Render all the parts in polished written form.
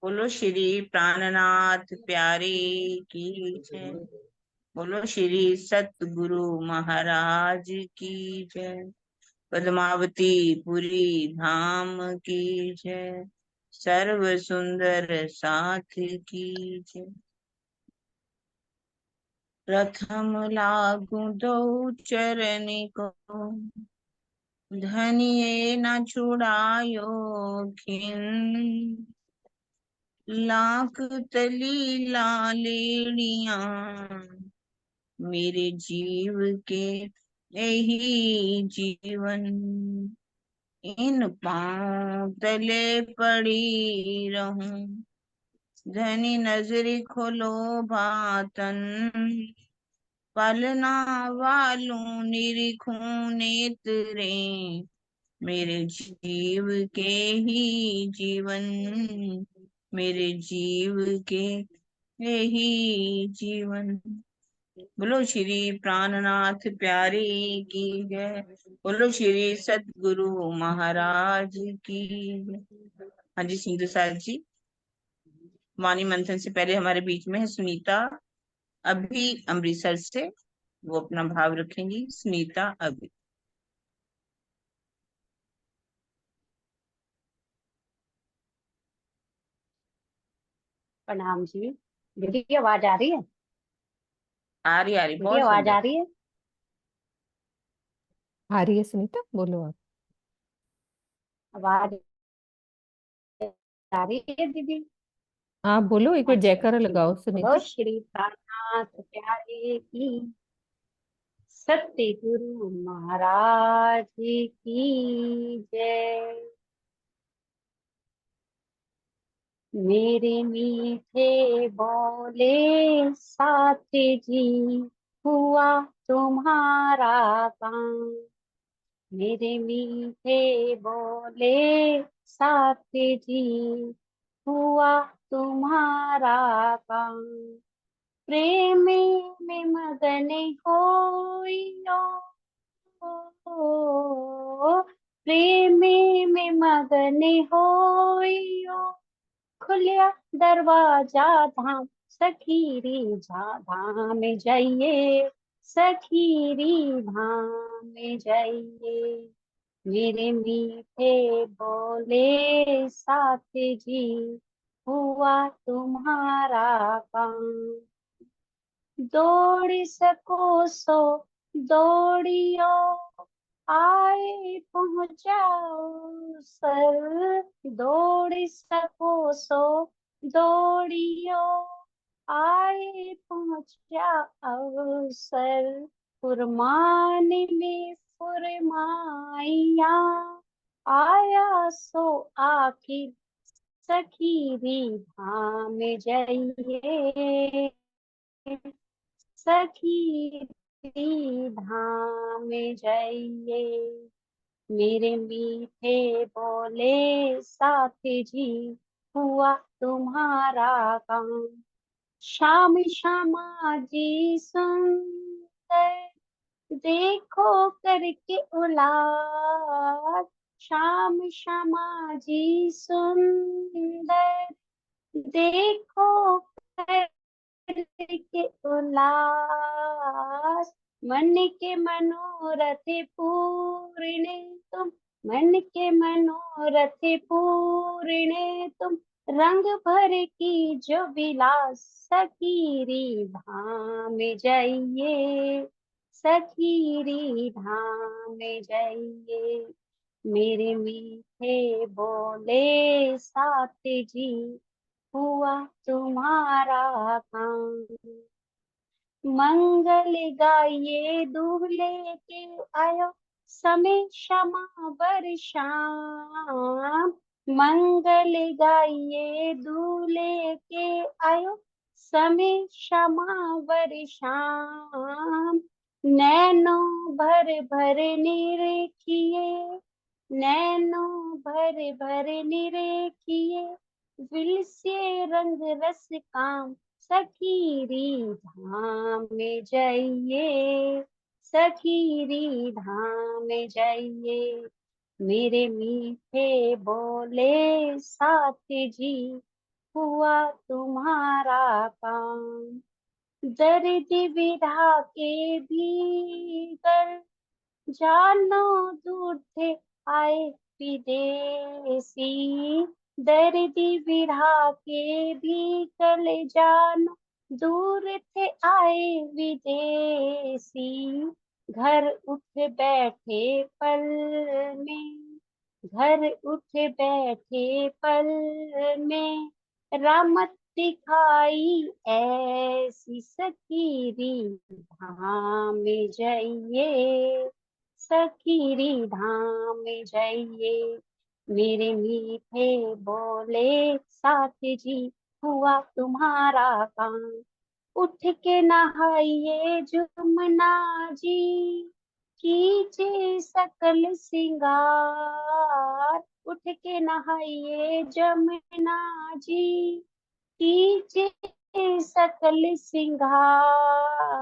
बोलो श्री प्राणनाथ प्यारे की जय। बोलो श्री सतगुरु महाराज की जय। पद्मावती पुरी धाम की जय। सर्व सुंदर साथ की जय। प्रथम लागू दो चरण को, धनिये न छुड़ायो खिन। लाख तली लालेड़िया, मेरे जीव के यही जीवन। इन पांव तले पड़ी रहूं, धनी नजरी खोलो भातन। पालना वालों निरीखूं नेत्रे, मेरे जीव के ही जीवन। मेरे जीव के यही जीवन। बोलो श्री प्राणनाथ प्यारे की जय। बोलो श्री सतगुरु महाराज की जय। हाँ जी सिंधु सर जी, वाणी मंथन से पहले हमारे बीच में है सुनीता अभी अमृतसर से। वो अपना भाव रखेंगी। सुनीता अभी। प्रणाम जी। दीदी आवाज आ रही है? आ रही दीदी बहुत आवाज सुंदर। आ रही है? आ रही है सुनीता, बोलो आप। आवाज आ रही है दीदी? आप बोलो, एक बार अच्छा जयकारा ठीक लगाओ है। बोलो सुनीता। श्री प्राणनाथ प्यारे की, सत्य गुरु महाराज की जय। मेरे मीठे बोले साथी जी, हुआ तुम्हारा काम। मेरे मीठे बोले साथी जी, हुआ तुम्हारा काम। प्रेम में मगन होइयो, प्रेम में मगन होइयो। खुलिया दरवाजा धाम, सखीरी धाम जाइए, सखीरी धाम जाइए। मेरे मीठे बोले साथी जी, हुआ तुम्हारा काम। दौड़ सको सो दौड़ियो, आए पहुंचाओ सर। दौड़ सको सो दौड़ियो, आए पहुंचाओ सर। फुरमान में फुरमाइया, आया सो आखिर सखीरी धाम जाइए, सखीरी धाम जाइए। मेरे मीठे बोले साथी जी, हुआ तुम्हारा काम। श्याम श्यामा जी सुंदर, देखो करके उलार। श्याम श्यामा जी सुंदर, देखो करके उलास। मन के मनोरथ पूर्ण तुम, मन के मनोरथ पूर्ण तुम। रंग भर की जो विलास, सखीरी धाम जाइए, सखीरी धाम जाइए। मेरे मीठे बोले साथी जी, हुआ तुम्हारा काम। मंगल गाइए दूल्हे के आयो, समय क्षमा बरसाम। मंगल गाइए दूल्हे के आयो, समय क्षमा बरसाम। नैनो भर भर निरेखिए, नैनो भर भर निरेखिए। विल से रंग रस काम, सखीरी धाम में जाइए, सखीरी धाम में जाइए। मेरे मीठे बोले साथी जी, हुआ तुम्हारा काम। दर्द विरह के भीतर जानो दूर थे आए विदेशी। दर्द विरह के भी कल जानो दूर थे आए विदेशी। घर उठ बैठे पल में, घर उठ बैठे पल में रामत दिखाई ऐसी सकीरी धाम जाइए, सकीरी धाम जाइए। मेरे मीठे बोले साथ जी, हुआ तुम्हारा काम। उठ के नहाइए जुमना जी, कीजिए सकल सिंगार। उठ के नहाइए जमुना जी, कीजिए सकल सिंगार।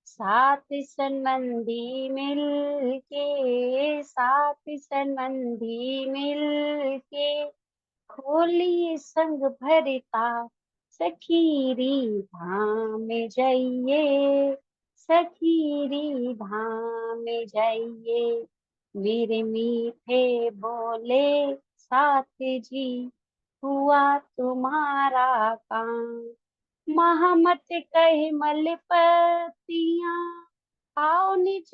सात संबंधी मिलके, सात संबंधी मिलके खोलिए संग भरता सखीरी धाम जाइए, सखीरी धाम जाइए। मेरे मीठे बोले साथ जी, हुआ तुम्हारा काम। महामत कहे मलपतियाँ आओ निज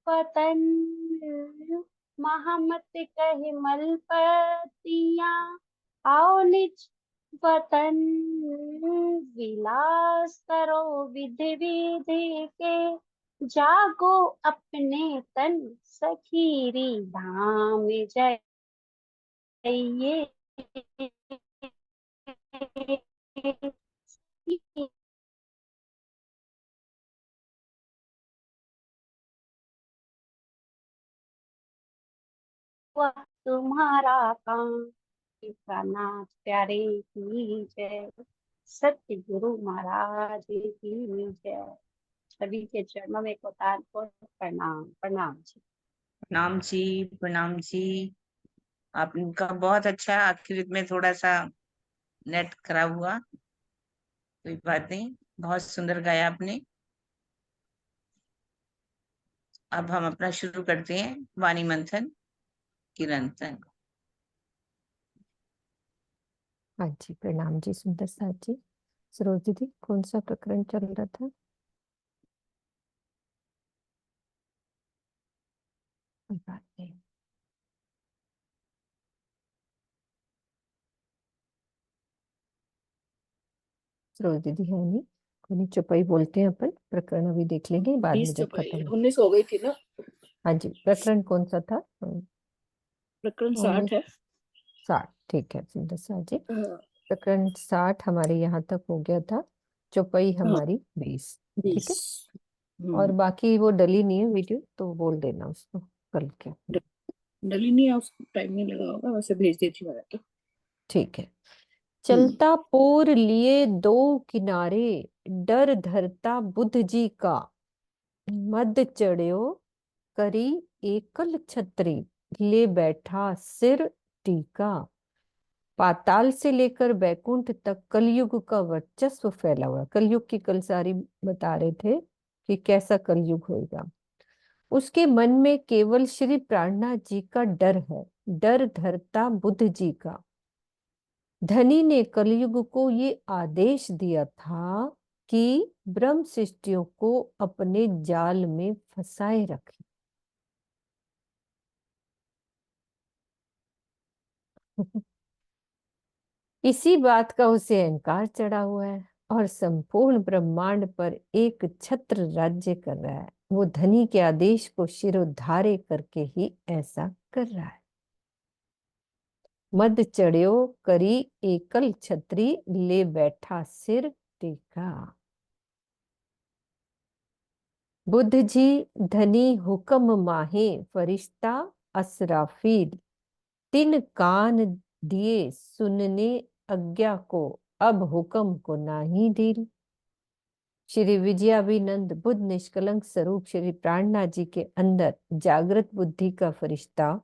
वतन। महामत कहे मलपतियाँ आओ निज वतन। विलास करो विधि विधि के, जागो अपने तन सखीरी धाम जाइए। हुआ तुम्हारा काम। नाथ प्यारे की जय, सत्य गुरु महाराज की जय। सभी के चरणों में कोताल को प्रणाम। प्रणाम जी। प्रणाम जी, प्रणाम जी। आपका बहुत अच्छा, आखिर में थोड़ा सा नेट खराब हुआ, कोई बात नहीं, बहुत सुंदर गाया आपने। अब हम अपना शुरू करते हैं वाणी मंथन कीर्तन। हाँ जी, प्रणाम जी सुंदर साथ जी। सरोज दीदी, कौन सा प्रकरण चल रहा था? कोई बात नहीं। सरोज दीदी है नहीं, कोई नहीं, चौपाई बोलते हैं अपन। प्रकरण अभी देख लेंगे बाद में जब खत्म हो। 19 हो गई थी ना। हाँ जी, प्रकरण कौन सा था? प्रकरण 60 19 है। 60, ठीक है सुंदर साथ जी। हाँ, प्रकरण 60 हमारे यहाँ तक हो गया था। चौपाई हाँ, हमारी 20। ठीक 20। है, और बाकी वो डली नहीं है वीडियो, तो बोल देना उसको कल के। डली नहीं है, उसको टाइम नहीं लगा होगा, वैसे भेज देती हूँ तो। ठीक है। चलता पोर लिए दो किनारे, डर धरता बुद्ध जी का। मद चढ़्यो करी एकल छतरी, ले बैठा सिर टीका। पाताल से लेकर बैकुंठ तक कलयुग का वर्चस्व फैला हुआ है। कलयुग की कल सारी बता रहे थे कि कैसा कलयुग होगा। उसके मन में केवल श्री प्राणनाथ जी का डर है, डर धरता बुद्ध जी का। धनी ने कलयुग को ये आदेश दिया था कि ब्रह्म सृष्टियों को अपने जाल में फंसाए रखे। इसी बात का उसे अहंकार चढ़ा हुआ है और संपूर्ण ब्रह्मांड पर एक छत्र राज्य कर रहा है। वो धनी के आदेश को शिरोधार्य करके ही ऐसा कर रहा है। मद चढ़्यो करी एकल छतरी, ले बैठा सिर टेका। बुद्ध जी धनी हुक्म माहे, फरिश्ता असराफील। तिन कान दिए सुनने आज्ञा को, अब हुक्म को नाही ढील। श्री विजयाभिनंद बुद्ध निष्कलंक स्वरूप श्री प्राणनाथ जी के अंदर जागृत बुद्धि का फरिश्ता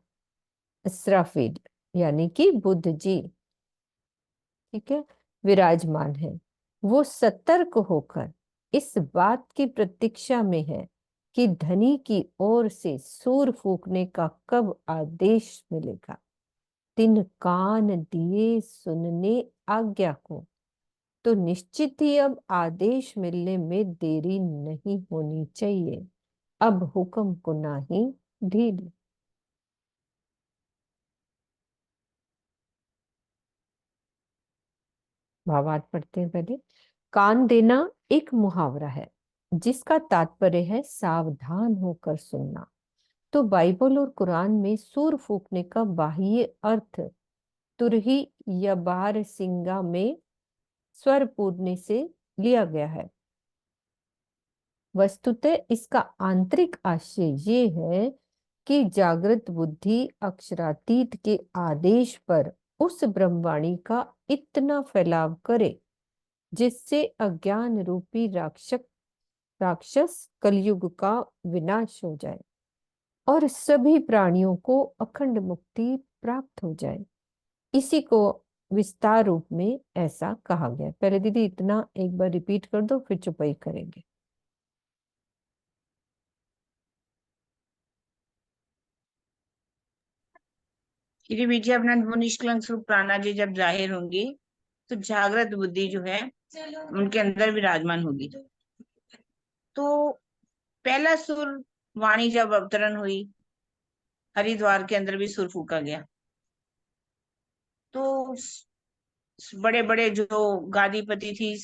इसराफील यानी कि बुद्ध जी, ठीक है, विराजमान है। वो सतर्क होकर इस बात की प्रतीक्षा में है कि धनी की ओर से सूर फूंकने का कब आदेश मिलेगा। तिन कान दिए सुनने आज्ञा को, तो निश्चित ही अब आदेश मिलने में देरी नहीं होनी चाहिए। अब हुक्म को ना ही ढील। भावार्थ पढ़ते हैं पहले। कान देना एक मुहावरा है जिसका तात्पर्य है सावधान होकर सुनना। तो बाइबल और कुरान में सूर फूंकने का बाह्य अर्थ तुरही या बार सिंगा में स्वर पूरने से लिया गया है। वस्तुतः इसका आंतरिक आशय ये है कि जागृत बुद्धि अक्षरातीत के आदेश पर उस ब्रह्मवाणी का इतना फैलाव करे जिससे अज्ञान रूपी राक्षस कलयुग का विनाश हो जाए और सभी प्राणियों को अखंड मुक्ति प्राप्त हो जाए। इसी को विस्तार रूप में ऐसा कहा गया। पहले दीदी इतना एक बार रिपीट कर दो, फिर चुपाई करेंगे। श्री विजय अपना वो निष्कलंक स्वरूप प्राणा जी जब जाहिर होंगी तो जागृत बुद्धि जो है उनके अंदर विराजमान होगी। तो पहला सुर वाणी जब अवतरण हुई, हरिद्वार के अंदर भी सुर फूका गया। तो बड़े बड़े जो गादीपति थी,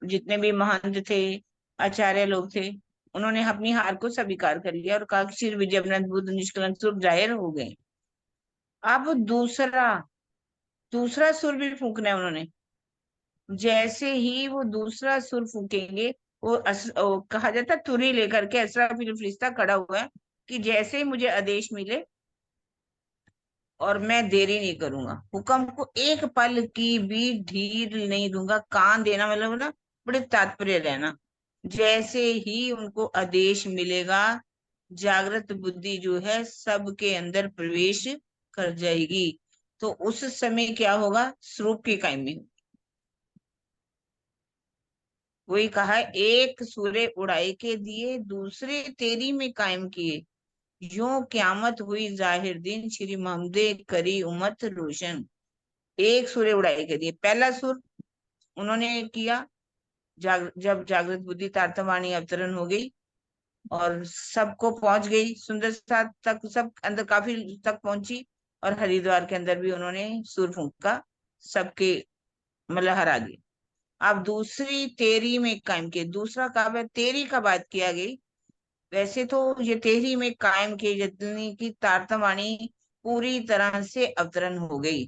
जितने भी महंत थे, आचार्य लोग थे, उन्होंने अपनी हार को स्वीकार कर लिया और कहा कि श्री विजय बुद्ध निष्कलंक स्वरूप जाहिर हो गए। अब दूसरा दूसरा सुर भी फूकना है उन्होंने। जैसे ही वो दूसरा सुर फूकेंगे, वो कहा जाता है तुरी लेकर के असराफिल फरिश्ता खड़ा हुआ है कि जैसे ही मुझे आदेश मिले और मैं देरी नहीं करूंगा, हुक्म को एक पल की भी ढील नहीं दूंगा। कान देना मतलब ना बड़े तात्पर्य रहना। जैसे ही उनको आदेश मिलेगा, जागृत बुद्धि जो है सबके अंदर प्रवेश कर जाएगी। तो उस समय क्या होगा? स्वरूप की कायमी। वही कहा, एक सूर्य उड़ाई के दिए दूसरे तेरी में कायम किए, यूं क्यामत हुई जाहिर दिन श्री मोहम्मदे करी उम्मत रोशन। एक सूर्य उड़ाई के दिए, पहला सुर उन्होंने किया जब जागृत बुद्धि तारतवाणी अवतरण हो गई और सबको पहुंच गई, सुंदर साथ तक सब अंदर काफी तक पहुंची, और हरिद्वार के अंदर भी उन्होंने सुर फूंका, सबके मतलब हरा दिया। अब दूसरी तेरी में कायम किए, दूसरा काव्य है तेरी का बात किया गई। वैसे तो ये तेरी में कायम किए जितनी की तारतवाणी पूरी तरह से अवतरण हो गई,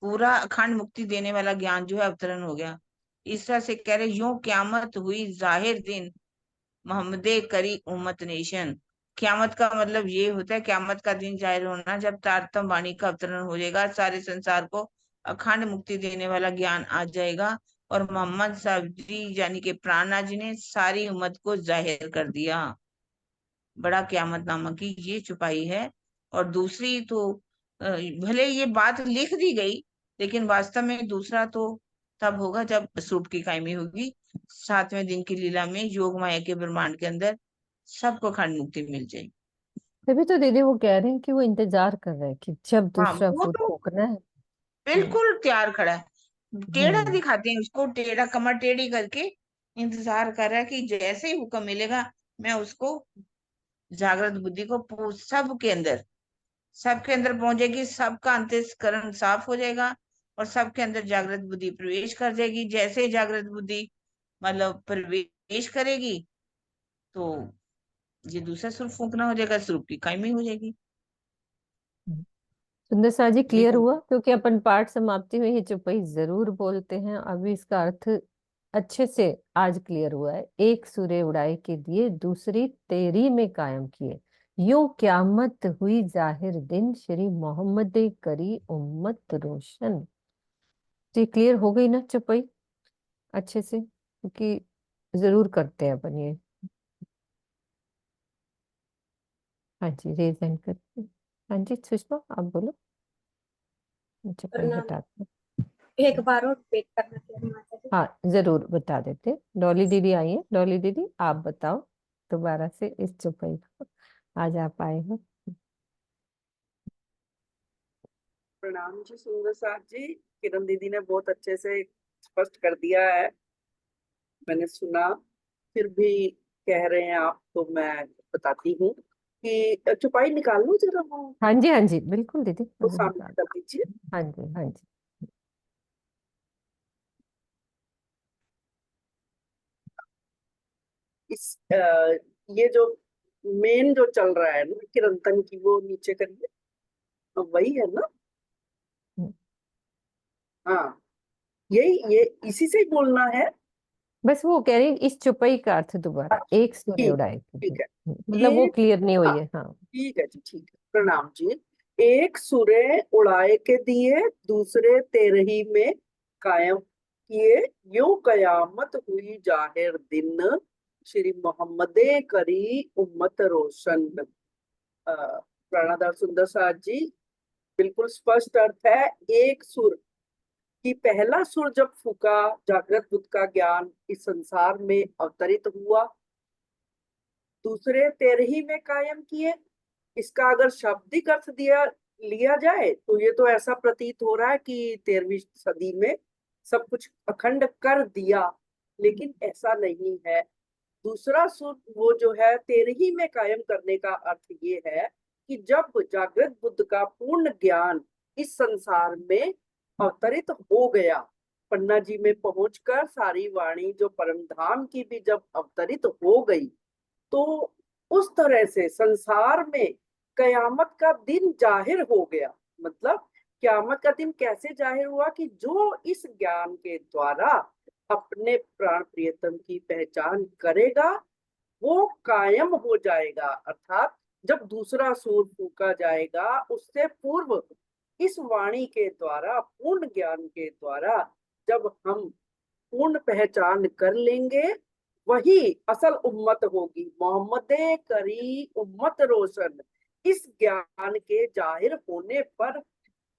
पूरा अखंड मुक्ति देने वाला ज्ञान जो है अवतरण हो गया। इस तरह से कह रहे, यूं क्यामत हुई जाहिर दिन मोहम्मदे करी उम्मत नेशन। क्यामत का मतलब ये होता है, क्यामत का दिन जाहिर होना जब तारतम वाणी का अवतरण हो जाएगा, सारे संसार को अखंड मुक्ति देने वाला ज्ञान आ जाएगा और मोहम्मद साहब जी यानी कि प्राणा जी ने सारी उम्मत को जाहिर कर दिया। बड़ा क्यामत नामा की ये छुपाई है। और दूसरी तो भले ये बात लिख दी गई, लेकिन वास्तव में दूसरा तो तब होगा जब स्वरूप की कायमी होगी। 7वें दिन की लीला में योग माया के ब्रह्मांड के अंदर सबको खंड मुक्ति मिल जाएगी। तभी तो दीदी वो कह रहे हैं कि वो इंतजार कर रहे हैं कि जब हाँ, दूसरा वो फूट तो फूकना है। बिल्कुल तैयार खड़ा है, टेढ़ा हम्म। दिखाते हैं उसको, टेढ़ा कमर टेढ़ी करके इंतजार कर रहा है कि जैसे ही हुक्म मिलेगा मैं उसको, जागृत बुद्धि को सबके अंदर पहुंचेगी, सबका अंतःकरण साफ हो जाएगा और सबके अंदर जागृत बुद्धि प्रवेश कर जाएगी। जैसे ही जागृत बुद्धि मतलब प्रवेश करेगी तो ये दूसरा स्वरूप फूंकना हो जाएगा, स्वरूप की कायमी हो जाएगी। सुंदर सा जी ये क्लियर हुआ? क्योंकि अपन पाठ समाप्ति में ही चुपई जरूर बोलते हैं, अभी इसका अर्थ अच्छे से आज क्लियर हुआ है। एक सूर्य उड़ाए के दिए दूसरी तेरी में कायम किए, यूं क्यामत हुई जाहिर दिन श्री मोहम्मद करी उम्मत रोशन। तो ये क्लियर हो गई ना चुपई अच्छे से? क्योंकि जरूर करते हैं अपन ये। हाँ जी, रेज हैंड करते हैं। हाँ जी सुषमा आप बोलो, चुपई प्रणाम। हटाते हैं। एक बार और रिपीट करना चाहिए माता जी। हाँ जरूर बता देते। डॉली दीदी आई है, डॉली दीदी आप बताओ दोबारा से इस चौपाई को, आज आप आए हो। प्रणाम जी सुंदर साथ जी। किरण दीदी ने बहुत अच्छे से स्पष्ट कर दिया है, मैंने सुना। फिर भी कह रहे हैं आप तो मैं बताती हूँ कि चुपाई निकाल लो जरा, वो हाँ जी हाँ जी बिल्कुल दीदी, तो अभी सामने निकाल। कर दीजिए। हाँ जी हाँ जी। ये जो मेन जो चल रहा है ना किरंतन की, वो नीचे करिए। वही है ना? हम्म, हाँ, यही ये इसी से ही बोलना है। बस वो कह रही इस चुपई का अर्थ दोबारा, अच्छा, एक सूर्य ठीक उड़ाए। ठीक है। मतलब वो एक, क्लियर नहीं हुई हाँ है। हाँ ठीक है जी, ठीक है। प्रणाम जी। एक सुरे उड़ाए के दिए, दूसरे तेरही में कायम किए, यूं कयामत हुई जाहिर दिन, श्री मोहम्मदे करी उम्मत रोशन। प्राणाधार सुंदर साथ जी, बिल्कुल स्पष्ट अर्थ है। एक सुर कि पहला सुर जब फूका, जागृत बुद्ध का ज्ञान इस संसार में अवतरित हुआ, दूसरे तेरही में कायम किए। इसका अगर शाब्दिक अर्थ दिया लिया जाए तो ये तो ऐसा प्रतीत हो रहा है कि 13वीं सदी में सब कुछ अखंड कर दिया, लेकिन ऐसा नहीं है। दूसरा सुर वो जो है 13ही में कायम करने का अर्थ ये है कि जब जागृत बुद्ध का पूर्ण ज्ञान इस संसार में अवतरित हो गया, पन्ना जी में पहुंचकर सारी वाणी जो परम धाम की भी जब अवतरित हो गई, तो उस तरह से संसार में कयामत का दिन जाहिर हो गया। मतलब कयामत का दिन कैसे जाहिर हुआ कि जो इस ज्ञान के द्वारा अपने प्राण प्रियतम की पहचान करेगा वो कायम हो जाएगा। अर्थात जब दूसरा सूर फूका जाएगा उससे पूर्व इस वाणी के द्वारा, पूर्ण ज्ञान के द्वारा जब हम पूर्ण पहचान कर लेंगे, वही असल उम्मत होगी। मोहम्मदे करी उम्मत रोशन। इस ज्ञान के जाहिर होने पर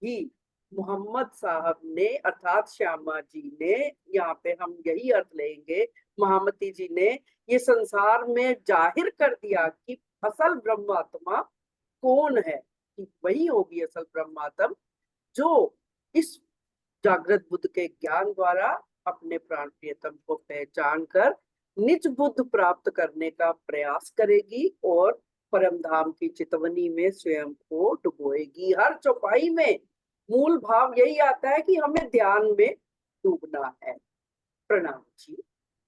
ही मोहम्मद साहब ने अर्थात श्यामा जी ने, यहाँ पे हम यही अर्थ लेंगे, महामती जी ने ये संसार में जाहिर कर दिया कि असल ब्रह्मात्मा कौन है, कि वही होगी असल ब्रह्मात्म जो इस जागृत बुद्ध के ज्ञान द्वारा अपने प्राण प्रियतम को पहचान कर निज बुद्ध प्राप्त करने का प्रयास करेगी और परम धाम की चितवनी में स्वयं को डुबोएगी। हर चौपाई में मूल भाव यही आता है कि हमें ध्यान में डूबना है। प्रणाम जी।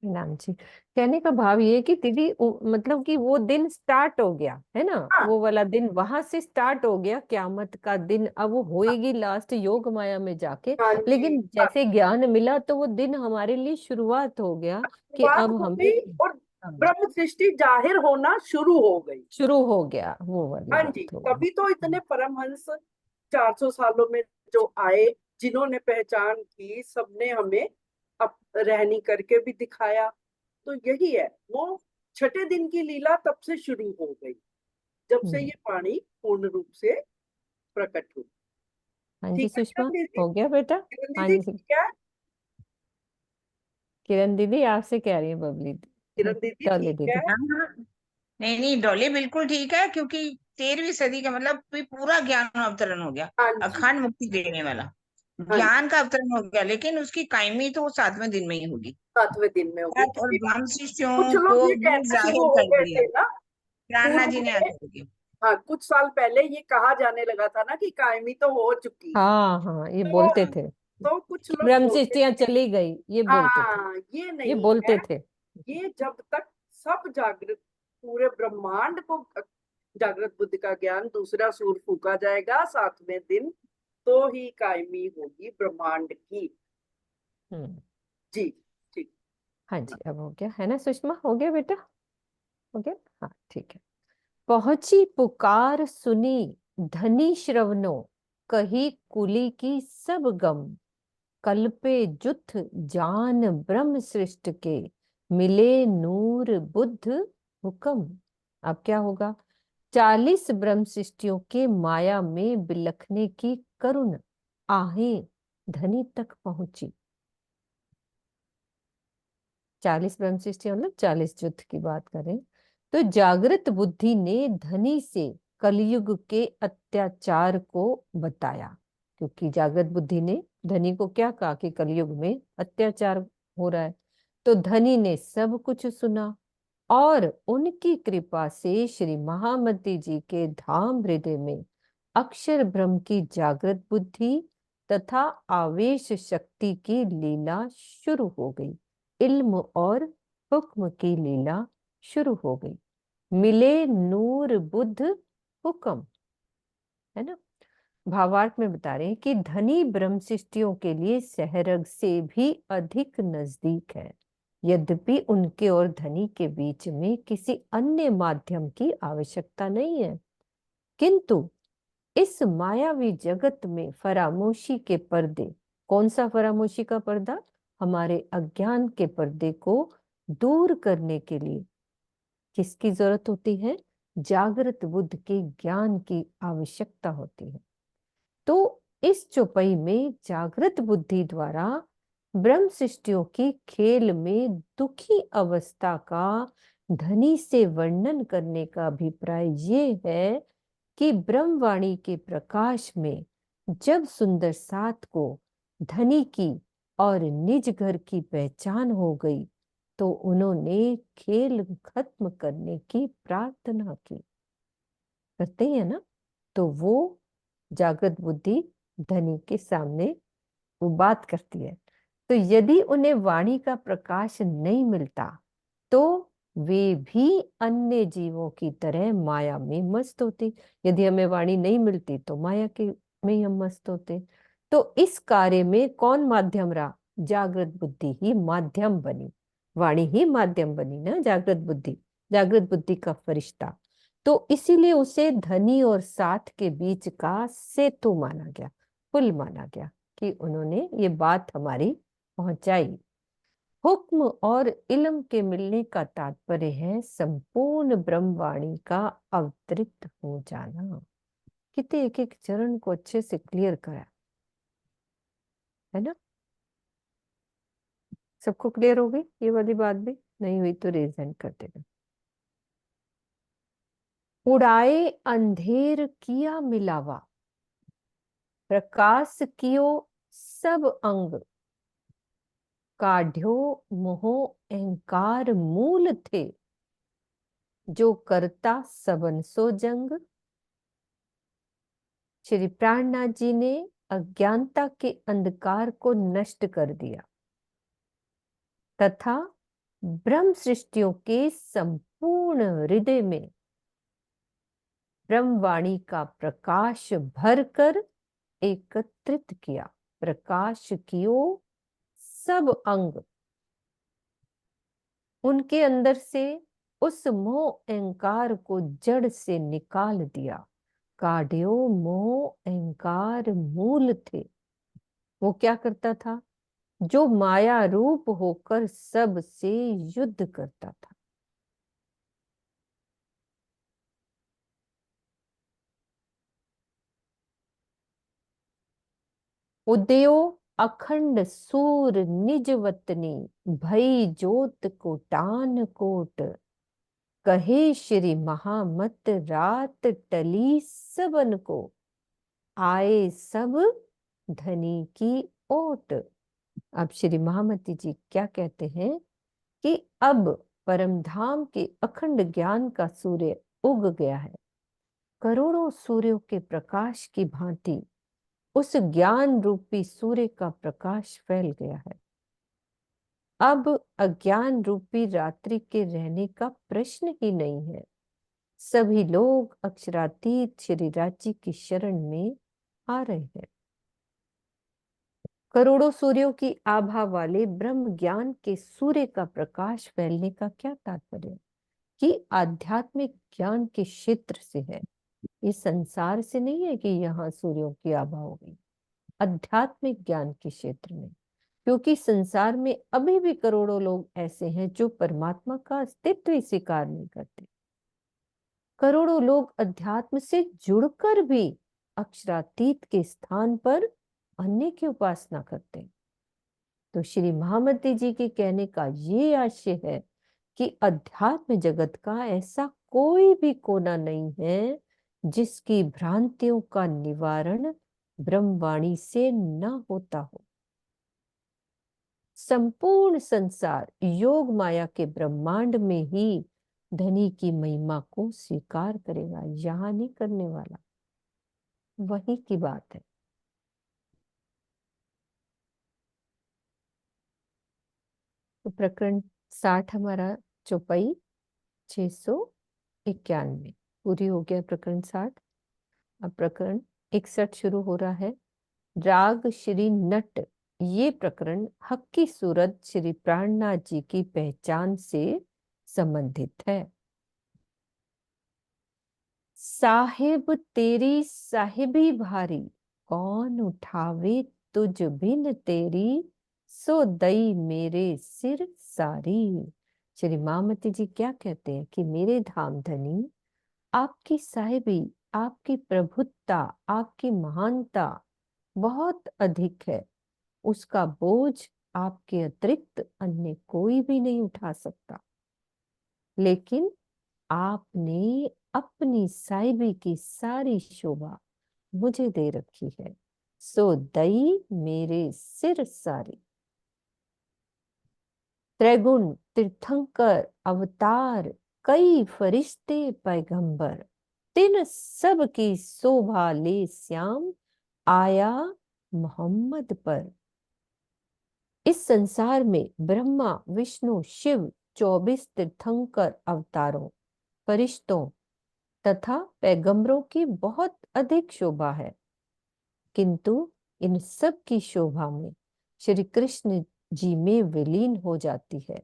नाम जी, कहने का भाव ये है कि दीदी मतलब कि वो दिन स्टार्ट हो गया है ना, हाँ वो वाला दिन वहां से स्टार्ट हो गया, क्यामत का दिन। अब वो होएगी लास्ट योग माया में जाके, हाँ जी, लेकिन जैसे ज्ञान मिला तो वो दिन हमारे लिए शुरुआत हो गया कि बात अब हो हमें। गई और हाँ, ब्रह्म सृष्टि जाहिर होना शुरू हो गई। शुरू हो गया, वो वाली हाँ जी, बात हो गई। तभी तो इतने परमहंस 400 सालों में जो आए, जिन्होंने पहचान की, सबने हमें अब रहनी करके भी दिखाया। तो यही है, वो छठे दिन की लीला तब से शुरू हो गई जब से हम्म, ये वाणी पूर्ण रूप से प्रकट हुई। हाँ जी ठीक है सुषमा, किरण दीदी? हो गया बेटा। किरण हाँ दीदी जी ठीक है? किरण दीदी आपसे कह रही है बबली किरण दीदी डॉली ठीक है? दीदी। हाँ हाँ, नहीं नहीं डॉली बिल्कुल ठीक है, क्योंकि 13वीं सदी का मतलब भी पूरा ज्ञान अवतरण हो गया, हाँ जी, अखंड मुक्ति देने वाला हाँ जी, ज्ञान का अवतरण हो गया, लेकिन उसकी कायमी तो 7वें दिन में ही होगी। 7वें दिन में होगी, और क्योंकि ब्रह्म कुछ शिष्यों लोग को ये भी कहना शुरू जाहिर हो कर गए दिया, थे ना प्राणा पूर्व जी ने में। आकर के। हाँ, कुछ साल पहले ये कहा जाने लगा था ना कि कायमी तो हो चुकी। हाँ हाँ ये तो बोलते थे तो कुछ कि लोग बोलते ब्रह्मशिष्टियां थे। चली गई, ये बोलते थे, हाँ, ये ये नहीं है। बोलते थे। ये जब तक सब जागृत, पूरे ब्रह्मांड को जागृत बुद्धि का ज्ञान, दूसरा सूर फूका जाएगा 7वें दिन, तो ही कायमी होगी ब्रह्मांड की। हम्म, जी, ठीक। हाँ जी अब हो गया है ना सुषमा, हो गया बेटा, हो गया। हाँ ठीक है। पहुंची पुकार सुनी धनी श्रवणों, कही कुली की सब गम, कल्पे जुथ जान ब्रह्म सृष्ट के, मिले नूर बुद्ध हुक्म। अब क्या होगा? 40 ब्रह्म सृष्टियों के माया में बिलखने की करुण आहें धनी तक पहुंची। 40 ब्रह्म सृष्टि मतलब 40 युद्ध की बात करें तो जागृत बुद्धि ने धनी से कलयुग के अत्याचार को बताया, क्योंकि जागृत बुद्धि ने धनी को क्या कहा कि कलयुग में अत्याचार हो रहा है। तो धनी ने सब कुछ सुना और उनकी कृपा से श्री महामती जी के धाम हृदय में अक्षर ब्रह्म की जागृत बुद्धि तथा आवेश शक्ति की लीला शुरू हो गई। इल्म और हुक्म की लीला शुरू हो गई। मिले नूर बुद्ध हुक्म, है ना। भावार्थ में बता रहे हैं कि धनी ब्रह्म सृष्टियों के लिए सहरग से भी अधिक नजदीक है, यद्यपि उनके और धनी के बीच में किसी अन्य माध्यम की आवश्यकता नहीं है, किंतु इस मायावी जगत में फरामोशी के पर्दे, कौन सा फरामोशी का पर्दा, हमारे अज्ञान के पर्दे को दूर करने के लिए किसकी जरूरत होती है, जागृत बुद्ध के ज्ञान की आवश्यकता होती है। तो इस चौपाई में जागृत बुद्धि द्वारा ब्रह्म सृष्टियों की खेल में दुखी अवस्था का धनी से वर्णन करने का अभिप्राय ये है कि ब्रह्मवाणी के प्रकाश में जब सुंदर साथ को धनी की और निज घर की पहचान हो गई तो उन्होंने खेल खत्म करने की प्रार्थना की। करते हैं ना, तो वो जागृत बुद्धि धनी के सामने वो बात करती है। तो यदि उन्हें वाणी का प्रकाश नहीं मिलता तो वे भी अन्य जीवों की तरह माया में मस्त होते। यदि हमें वाणी नहीं मिलती तो माया के में ही हम मस्त होते। तो इस कार्य में कौन माध्यम रहा, जागृत बुद्धि ही माध्यम बनी, वाणी ही माध्यम बनी ना, जागृत बुद्धि, जागृत बुद्धि का फरिश्ता। तो इसीलिए उसे धनी और साथ के बीच का सेतु माना गया, पुल माना गया कि उन्होंने ये बात हमारी पहुंचाई। हुक्म और इल्म के मिलने का तात्पर्य है संपूर्ण ब्रह्मवाणी का अवतरित हो जाना। कितने एक एक चरण को अच्छे से क्लियर करा है ना। सबको क्लियर हो गई ये वाली बात भी, नहीं हुई तो रेज हैंड कर देना। उड़ाए अंधेर किया मिलावा, प्रकाश कियो सब अंग, काढ़्यो मोह अहंकार मूल थे, जो करता सबन सो जंग। श्री प्राणनाथ जी ने अज्ञानता के अंधकार को नष्ट कर दिया तथा ब्रह्म सृष्टियों के संपूर्ण हृदय में ब्रह्मवाणी का प्रकाश भरकर एकत्रित किया। प्रकाश कियो सब अंग, उनके अंदर से उस मोह अहंकार को जड़ से निकाल दिया। काढ़्यो मोह अहंकार मूल थे, वो क्या करता था, जो माया रूप होकर सब से युद्ध करता था। उदयो अखंड सूर निज वतनी, भई जोत को टान कोट, कहे श्री महामत रात टली सबन को, आए सब धनी की ओट। अब श्री महामती जी क्या कहते हैं कि अब परमधाम के अखंड ज्ञान का सूर्य उग गया है, करोड़ों सूर्यों के प्रकाश की भांति उस ज्ञान रूपी सूर्य का प्रकाश फैल गया है। अब अज्ञान रूपी रात्रि के रहने का प्रश्न ही नहीं है। सभी लोग अक्षरातीत श्री राज्य की शरण में आ रहे हैं। करोड़ों सूर्यों की आभा वाले ब्रह्म ज्ञान के सूर्य का प्रकाश फैलने का क्या तात्पर्य, कि आध्यात्मिक ज्ञान के क्षेत्र से है, ये संसार से नहीं है कि यहाँ सूर्यों की आभा हो गई, आध्यात्मिक ज्ञान के क्षेत्र में। क्योंकि संसार में अभी भी करोड़ों लोग ऐसे हैं जो परमात्मा का अस्तित्व ही स्वीकार नहीं करते। करोड़ों लोग अध्यात्म से जुड़कर भी अक्षरातीत के स्थान पर अन्य की उपासना करते हैं। तो श्री महामती जी के कहने का ये आशय है कि अध्यात्म जगत का ऐसा कोई भी कोना नहीं है जिसकी भ्रांतियों का निवारण ब्रह्मवाणी से न होता हो। संपूर्ण संसार योग माया के ब्रह्मांड में ही धनी की महिमा को स्वीकार करेगा, यहां नहीं करने वाला। वही की बात है। तो प्रकरण 60 हमारा चौपाई 691 पूरी हो गया। प्रकरण 60। अब प्रकरण 61 शुरू हो रहा है। राग श्री नट। ये प्रकरण हक की सूरत श्री प्राणनाथ जी की पहचान से संबंधित है। साहिब तेरी साहिबी भारी, कौन उठावे तुझ बिन तेरी, सो दई मेरे सिर सारी। श्री मामती जी क्या कहते हैं कि मेरे धाम धनी, आपकी साहिबी, आपकी प्रभुत्ता, आपकी महानता बहुत अधिक है। उसका बोझ आपके अतिरिक्त अन्य कोई भी नहीं उठा सकता। लेकिन आपने अपनी साहिबी की सारी शोभा मुझे दे रखी है, सो दई मेरे सिर सारी। त्रैगुण तीर्थंकर अवतार, कई फरिश्ते पैगंबर, तिन सब की शोभा ले श्याम, आया मोहम्मद पर। इस संसार में ब्रह्मा विष्णु शिव 24 तीर्थंकर अवतारों, फरिश्तों तथा पैगंबरों की बहुत अधिक शोभा है, किंतु इन सब की शोभा में श्री कृष्ण जी में विलीन हो जाती है।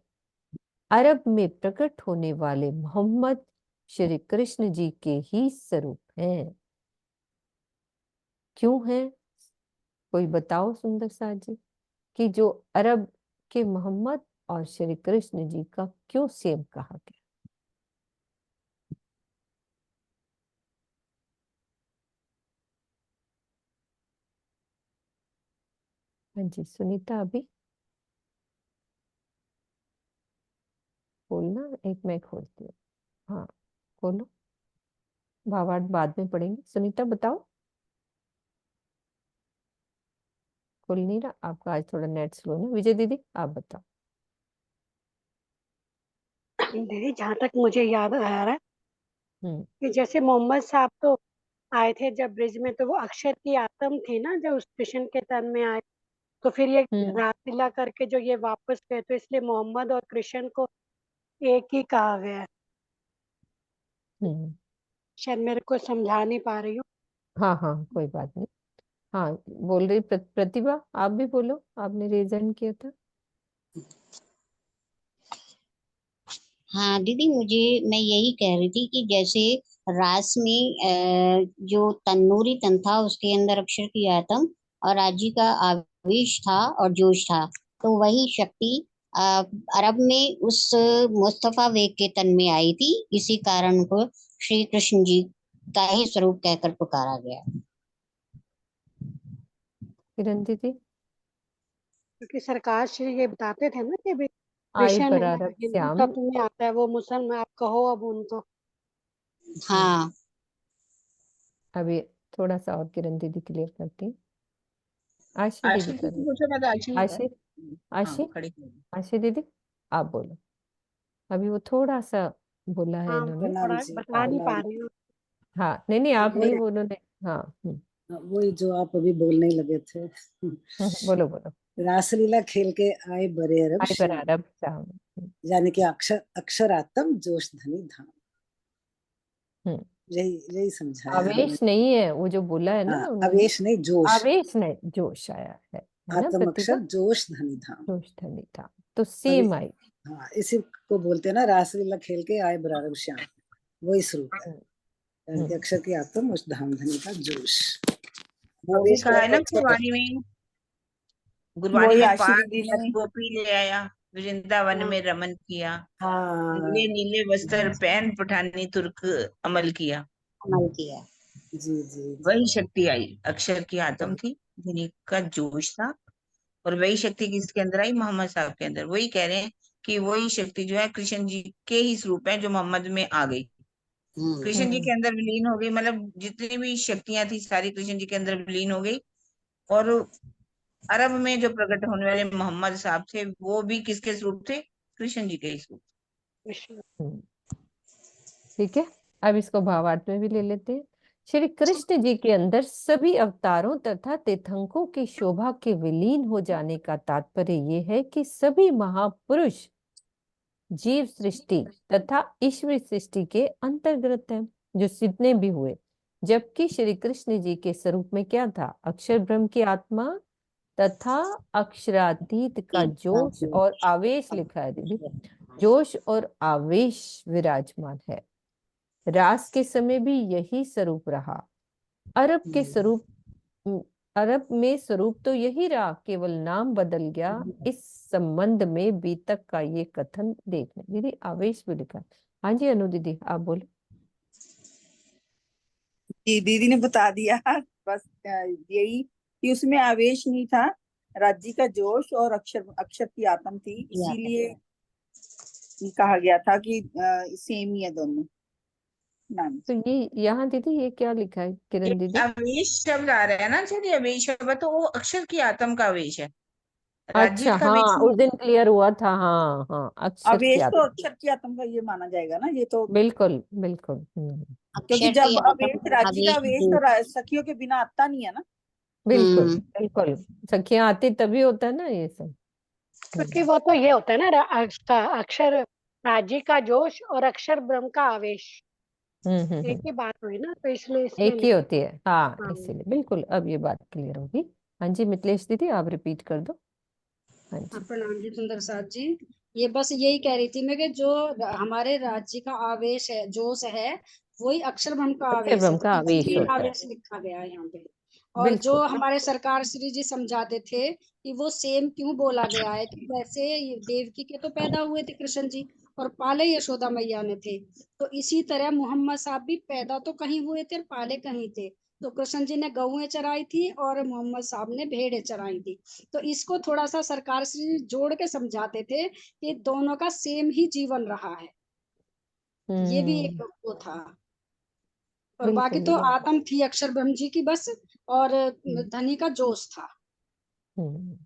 अरब में प्रकट होने वाले मोहम्मद श्री कृष्ण जी के ही स्वरूप हैं। क्यों है? कोई बताओ सुंदर साथ जी, कि जो अरब के मोहम्मद और श्री कृष्ण जी का क्यों सेम कहा गया? हाँ जी सुनीता, अभी बोलना, एक मैं खोलती हूँ। हाँ खोलो, भावार्थ बाद में पढ़ेंगे। सुनीता बताओ। खोल नहीं रहा आपका, आज थोड़ा नेट स्लो है। विजय दीदी आप बताओ। दीदी जहाँ तक मुझे याद आ रहा है हम्म कि जैसे मोहम्मद साहब तो आए थे जब ब्रिज में, तो वो अक्षर की आत्म थी ना जो उस कृष्ण के तन में आए। तो फिर ये हम्म रासलीला करके जो ये वापस गए, तो इसलिए मोहम्मद और कृष्ण को एक ही कहा गया है। हम्म शायद मेरे को समझा नहीं पा रही हूँ। हाँ हाँ कोई बात नहीं। हाँ बोल रही प्रतिभा, आप भी बोलो, आपने रीजन किया था। हाँ दीदी, मैं यही कह रही थी कि जैसे रास में जो तन्नूरी तन था उसके अंदर अक्षर की आत्म और राजी का आवेश था और जोश था, तो वही शक्ति अ, अरब में उस मुस्तफा वेग के तन में आई थी। इसी कारण को श्री कृष्ण जी का ही स्वरूप कहकर पुकारा गया। किरण दीदी। क्योंकि सरकार श्री ये बताते थे ना कि भी आए कृष्ण है, बरारब हिंदू श्याम। तत्व में आता है, वो मुसलमान, आप कहो अब उनको। हाँ अभी थोड़ा सा और किरण दीदी क्लियर करती हैं। आशी दीदी आशी कर दीदी रही। पूछो, मैं तो आशी ही है। आशी, हाँ आशी, खड़ी हूँ। आशी दीदी आप बोलो। अभी वो थोड़ा सा बोला है हाँ इन्होंने। थोड़ा प्रणाम जी, बता नहीं पा प्रणाम। रही हूँ। हाँ नहीं नहीं आप नहीं, वही वो उन्होंने। हाँ वही जो आप अभी बोलने लगे थे। बोलो बोलो। रासलीला खेल के आए बड़े अरब आए श्याम, बरारब श्याम। यानी कि अक्षर अक्षरात्म जोश धनी धाम। हम्म यही यही समझाया हमने। आवेश नहीं है, वो जो बोला है ना हाँ, उन्होंने। आवेश नहीं जोश, आवेश नहीं, जोश आया है ना आत्म प्रतिभा। अक्षर जोश धनी धाम। जोश धनी था, तो अभी सेम आई। हाँ, इसी को बोलते हैं ना, रासलीला खेल के आए बराबर श्याम, वही स्वरूप है। हम्म, यानी कि हम्म, अक्षर की आत्म उस धाम धनी का जोश। वो भी आवेश कहा है ना का गुरबाणी में, गुरबाणी वही में आशी पार दीदी तक ने। गोपी ले आया, वृंदावन हाँ में रमन किया, नीले हाँ नीले वस्त्र पहन पठानी तुर्क अमल किया। अमल किया। जी जी जी। वही शक्ति आई, अक्षर की आत्म थी, धनी का जोश था। और वही शक्ति किसके अंदर आई? मोहम्मद साहब के अंदर। वही कह रहे हैं कि वही शक्ति जो है कृष्ण जी के ही स्वरूप है, जो मोहम्मद में आ गई, कृष्ण जी के अंदर विलीन हो गई। मतलब जितनी भी शक्तियां थी सारी कृष्ण जी के अंदर विलीन हो गई। और अरब में जो प्रकट होने वाले मोहम्मद साहब थे वो भी किसके स्वरूप थे? कृष्ण जी के ही स्वरूप। विष्णु। ठीक है, अब इसको भावार्थ में भी ले लेते हैं। श्री कृष्ण जी के अंदर सभी अवतारों तथा तीर्थंकों की शोभा के विलीन हो जाने का तात्पर्य ये है कि सभी महापुरुष जीव सृष्टि तथा ईश्वर सृष्टि के अंतर्गत है, जो जितने भी हुए। जबकि श्री कृष्ण जी के स्वरूप में क्या था? अक्षर ब्रह्म की आत्मा तथा अक्षरातीत का जोश और आवेश लिखा है दीदी, जोश और आवेश विराजमान है। रास के समय भी यही स्वरूप रहा। अरब के स्वरूप अरब में स्वरूप तो यही रहा, केवल नाम बदल गया। इस संबंध में बीतक का ये कथन देखना। दीदी आवेश भी लिखा। हाँ जी अनु दीदी आप बोलो। जी दीदी ने बता दिया। बस यही कि उसमें आवेश नहीं था, राज्य का जोश और अक्षर अक्षर की आत्म थी, इसीलिए कहा गया था कि सेम ही है दोनों नाम। तो ये यहाँ दीदी ये क्या लिखा है ये किरण दीदी? आवेश शब्द आ रहा है ना, चलिए आवेश शब्द तो वो अक्षर की आत्म का आवेश है। अच्छा राजजीत का हाँ, आवेश उस दिन क्लियर हुआ था। हाँ हाँ, अक्षर की आवेश तो आत्मा। अक्षर की आत्म का ये माना जाएगा ना, ये तो। बिल्कुल बिल्कुल। क्योंकि अक्षर की जब आत्म आवेश राज्य का आवेश आवेश जो। तो सखियों के बिना आता नहीं है ना। बिल्कुल हम्म। बिल्कुल, सखियां आती तभी होता है ना ये सब। क्योंकि वो तो ये होता है ना अक्षर राजी का जोश और अक्षर ब्रह्म का आवेश एक ही बात हुई ना, तो इसलिए इसमें एक ही लिखा। होती है हाँ, हाँ। इसीलिए बिल्कुल। अब ये बात क्लियर होगी। हाँ जी मिथिलेश दीदी आप रिपीट कर दो। हाँ हाँ, जी। प्रणाम जी सुंदर साथ जी। ये बस यही कह रही थी मैं कि जो हमारे राज्य का आवेश है, जोश है, वही अक्षर ब्रह्म का अक्षर आवेश है, ब्रह्म तो का आवेश इसीलिए होता है। आवेश लिखा गया है यहाँ पे। और जो बिल्कुल हमारे सरकार श्री जी समझाते थे कि वो सेम क्यों बोला गया है, कि जैसे ये देवकी के तो पैदा हुए थे कृष्ण जी और पाले यशोदा मैया ने थे, तो इसी तरह मोहम्मद साहब भी पैदा तो कहीं हुए थे और पाले कहीं थे। तो कृष्ण जी ने गौएं चराई थी और मोहम्मद साहब ने भेड़ें चराई थी। तो इसको थोड़ा सा सरकार से जोड़ के समझाते थे कि दोनों का सेम ही जीवन रहा है। ये भी एक वो था। और बाकी बिल्कुल तो बिल्कुल। आत्म थी अक्षर ब्रह्म जी की बस, और हम्म, धनी का जोश था। हम्म, हाँ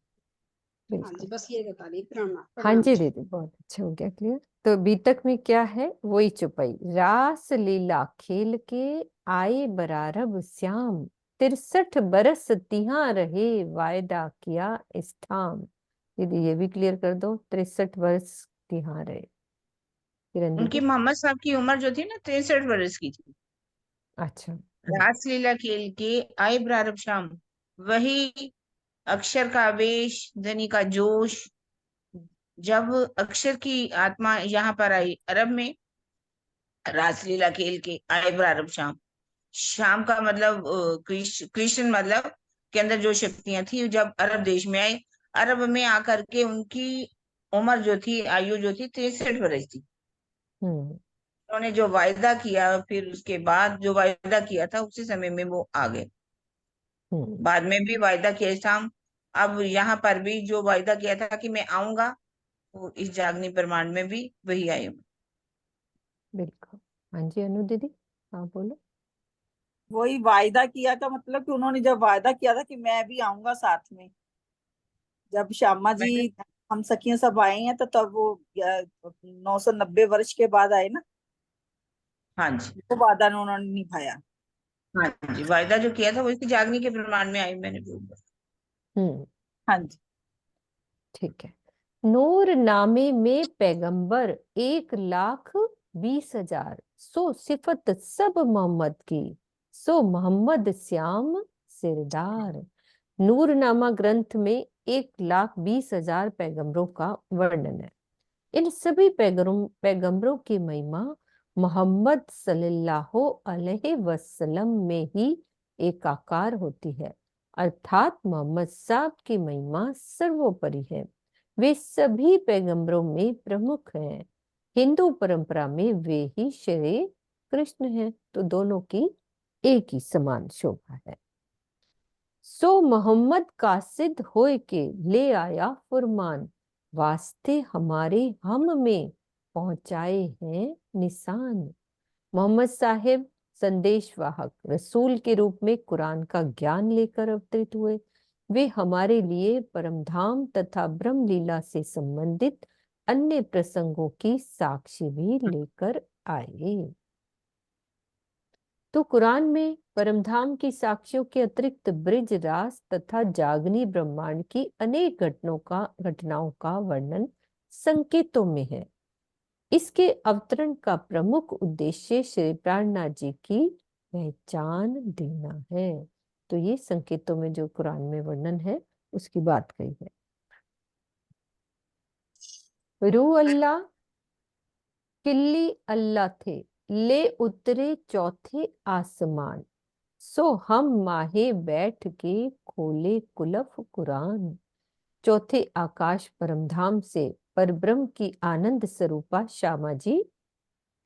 जी, बिल्कुल। बस ये बता दी। प्रणाम हाँ प्रणाम जी जी। दीदी बहुत अच्छा हो गया क्लियर। तो बीतक में क्या है? वही चुपाई। रास लीला खेल के आए बरारब श्याम, 63 बरस तिहां रहे वायदा किया स्थाम। दीदी ये भी क्लियर कर दो, 63 वर्ष तिहां रहे। किरण उनकी दीदी। मोहम्मद साहब की उम्र जो थी ना 63 वर्ष की थी। अच्छा रासलीला खेल के आए प्रारब्ध शाम, वही अक्षर का आवेश, धनी का जोश। जब अक्षर की आत्मा यहाँ पर आई अरब में, रासलीला खेल के आए प्रारब्ध शाम। शाम का मतलब कृष्ण मतलब के अंदर जो शक्तियां थी जब अरब देश में आए, अरब में आकर के उनकी उम्र जो थी, आयु जो थी 63 वर्ष थी। हम्म उन्होंने जो वायदा किया, फिर उसके बाद जो वायदा किया था उसी समय में वो आ गए। हम्म बाद में भी वायदा किया था हम। अब यहाँ पर भी जो वायदा किया था कि मैं आऊंगा, वो इस जागनी प्रमाण में भी वही आए हूँ। बिल्कुल। हाँ जी अनु दीदी आप बोलो। वही वायदा किया का मतलब कि उन्होंने जब वायदा किया था कि मैं भी आऊंगा साथ में, जब श्यामा जी मैंने हम सखियां सब आए हैं, तो तब वो 990 वर्ष के बाद आए ना। हाँ जी, वो वादा उन्होंने निभाया। हाँ जी, वायदा जो किया था वो इसकी जागनी के प्रमाण में आई, मैंने बोला। हम्म हाँ जी। ठीक है। नूर नामे में पैगंबर 1,20,000, सो सिफत सब मोहम्मद की, सो मोहम्मद श्याम सिरदार। नूरनामा ग्रंथ में 1,20,000 पैगंबरों का वर्णन है। इन सभी पैगंबरों की महिमा मोहम्मद सल्लल्लाहु अलैहि वसल्लम में ही एकाकार होती है, अर्थात मोहम्मद साहब की महिमा सर्वोपरि है। वे सभी पैगंबरों में प्रमुख हैं। हिंदू परंपरा में वे ही श्री कृष्ण हैं, तो दोनों की एक ही समान शोभा है। सो मोहम्मद कासिद होए के ले आया फुरमान, वास्ते हमारे हम में पहुंचाए हैं निशान। मोहम्मद साहिब संदेशवाहक रसूल के रूप में कुरान का ज्ञान लेकर अवतरित हुए। वे हमारे लिए परमधाम तथा ब्रह्म लीला से संबंधित अन्य प्रसंगों की साक्षी भी लेकर आए। तो कुरान में परमधाम की साक्षियों के अतिरिक्त ब्रिज रास तथा जागनी ब्रह्मांड की अनेक घटनाओं का वर्णन संकेतों में है। इसके अवतरण का प्रमुख उद्देश्य श्री प्राणनाथ जी की पहचान देना है। तो ये संकेतों में जो कुरान में वर्णन है उसकी बात कही है। रूह अल्लाह किल्ली अल्लाह थे, ले उतरे चौथे आसमान, सो हम माहे बैठ के खोले कुलफ कुरान। चौथे आकाश परमधाम से परब्रह्म की आनंद स्वरूपा श्यामा जी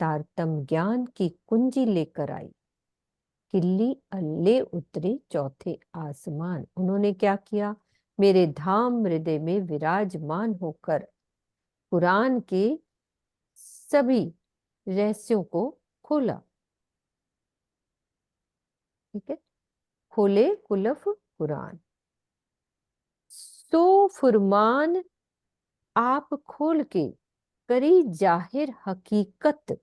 तारतम ज्ञान की कुंजी लेकर आई। किल्ली अल्ले उतरे चौथे आसमान। उन्होंने क्या किया? मेरे धाम हृदय में विराजमान होकर कुरान के सभी रहस्यों को खोला। ठीक है, खोले कुलफ कुरान। सो फुरमान आप खोल के करी जाहिर हकीकत,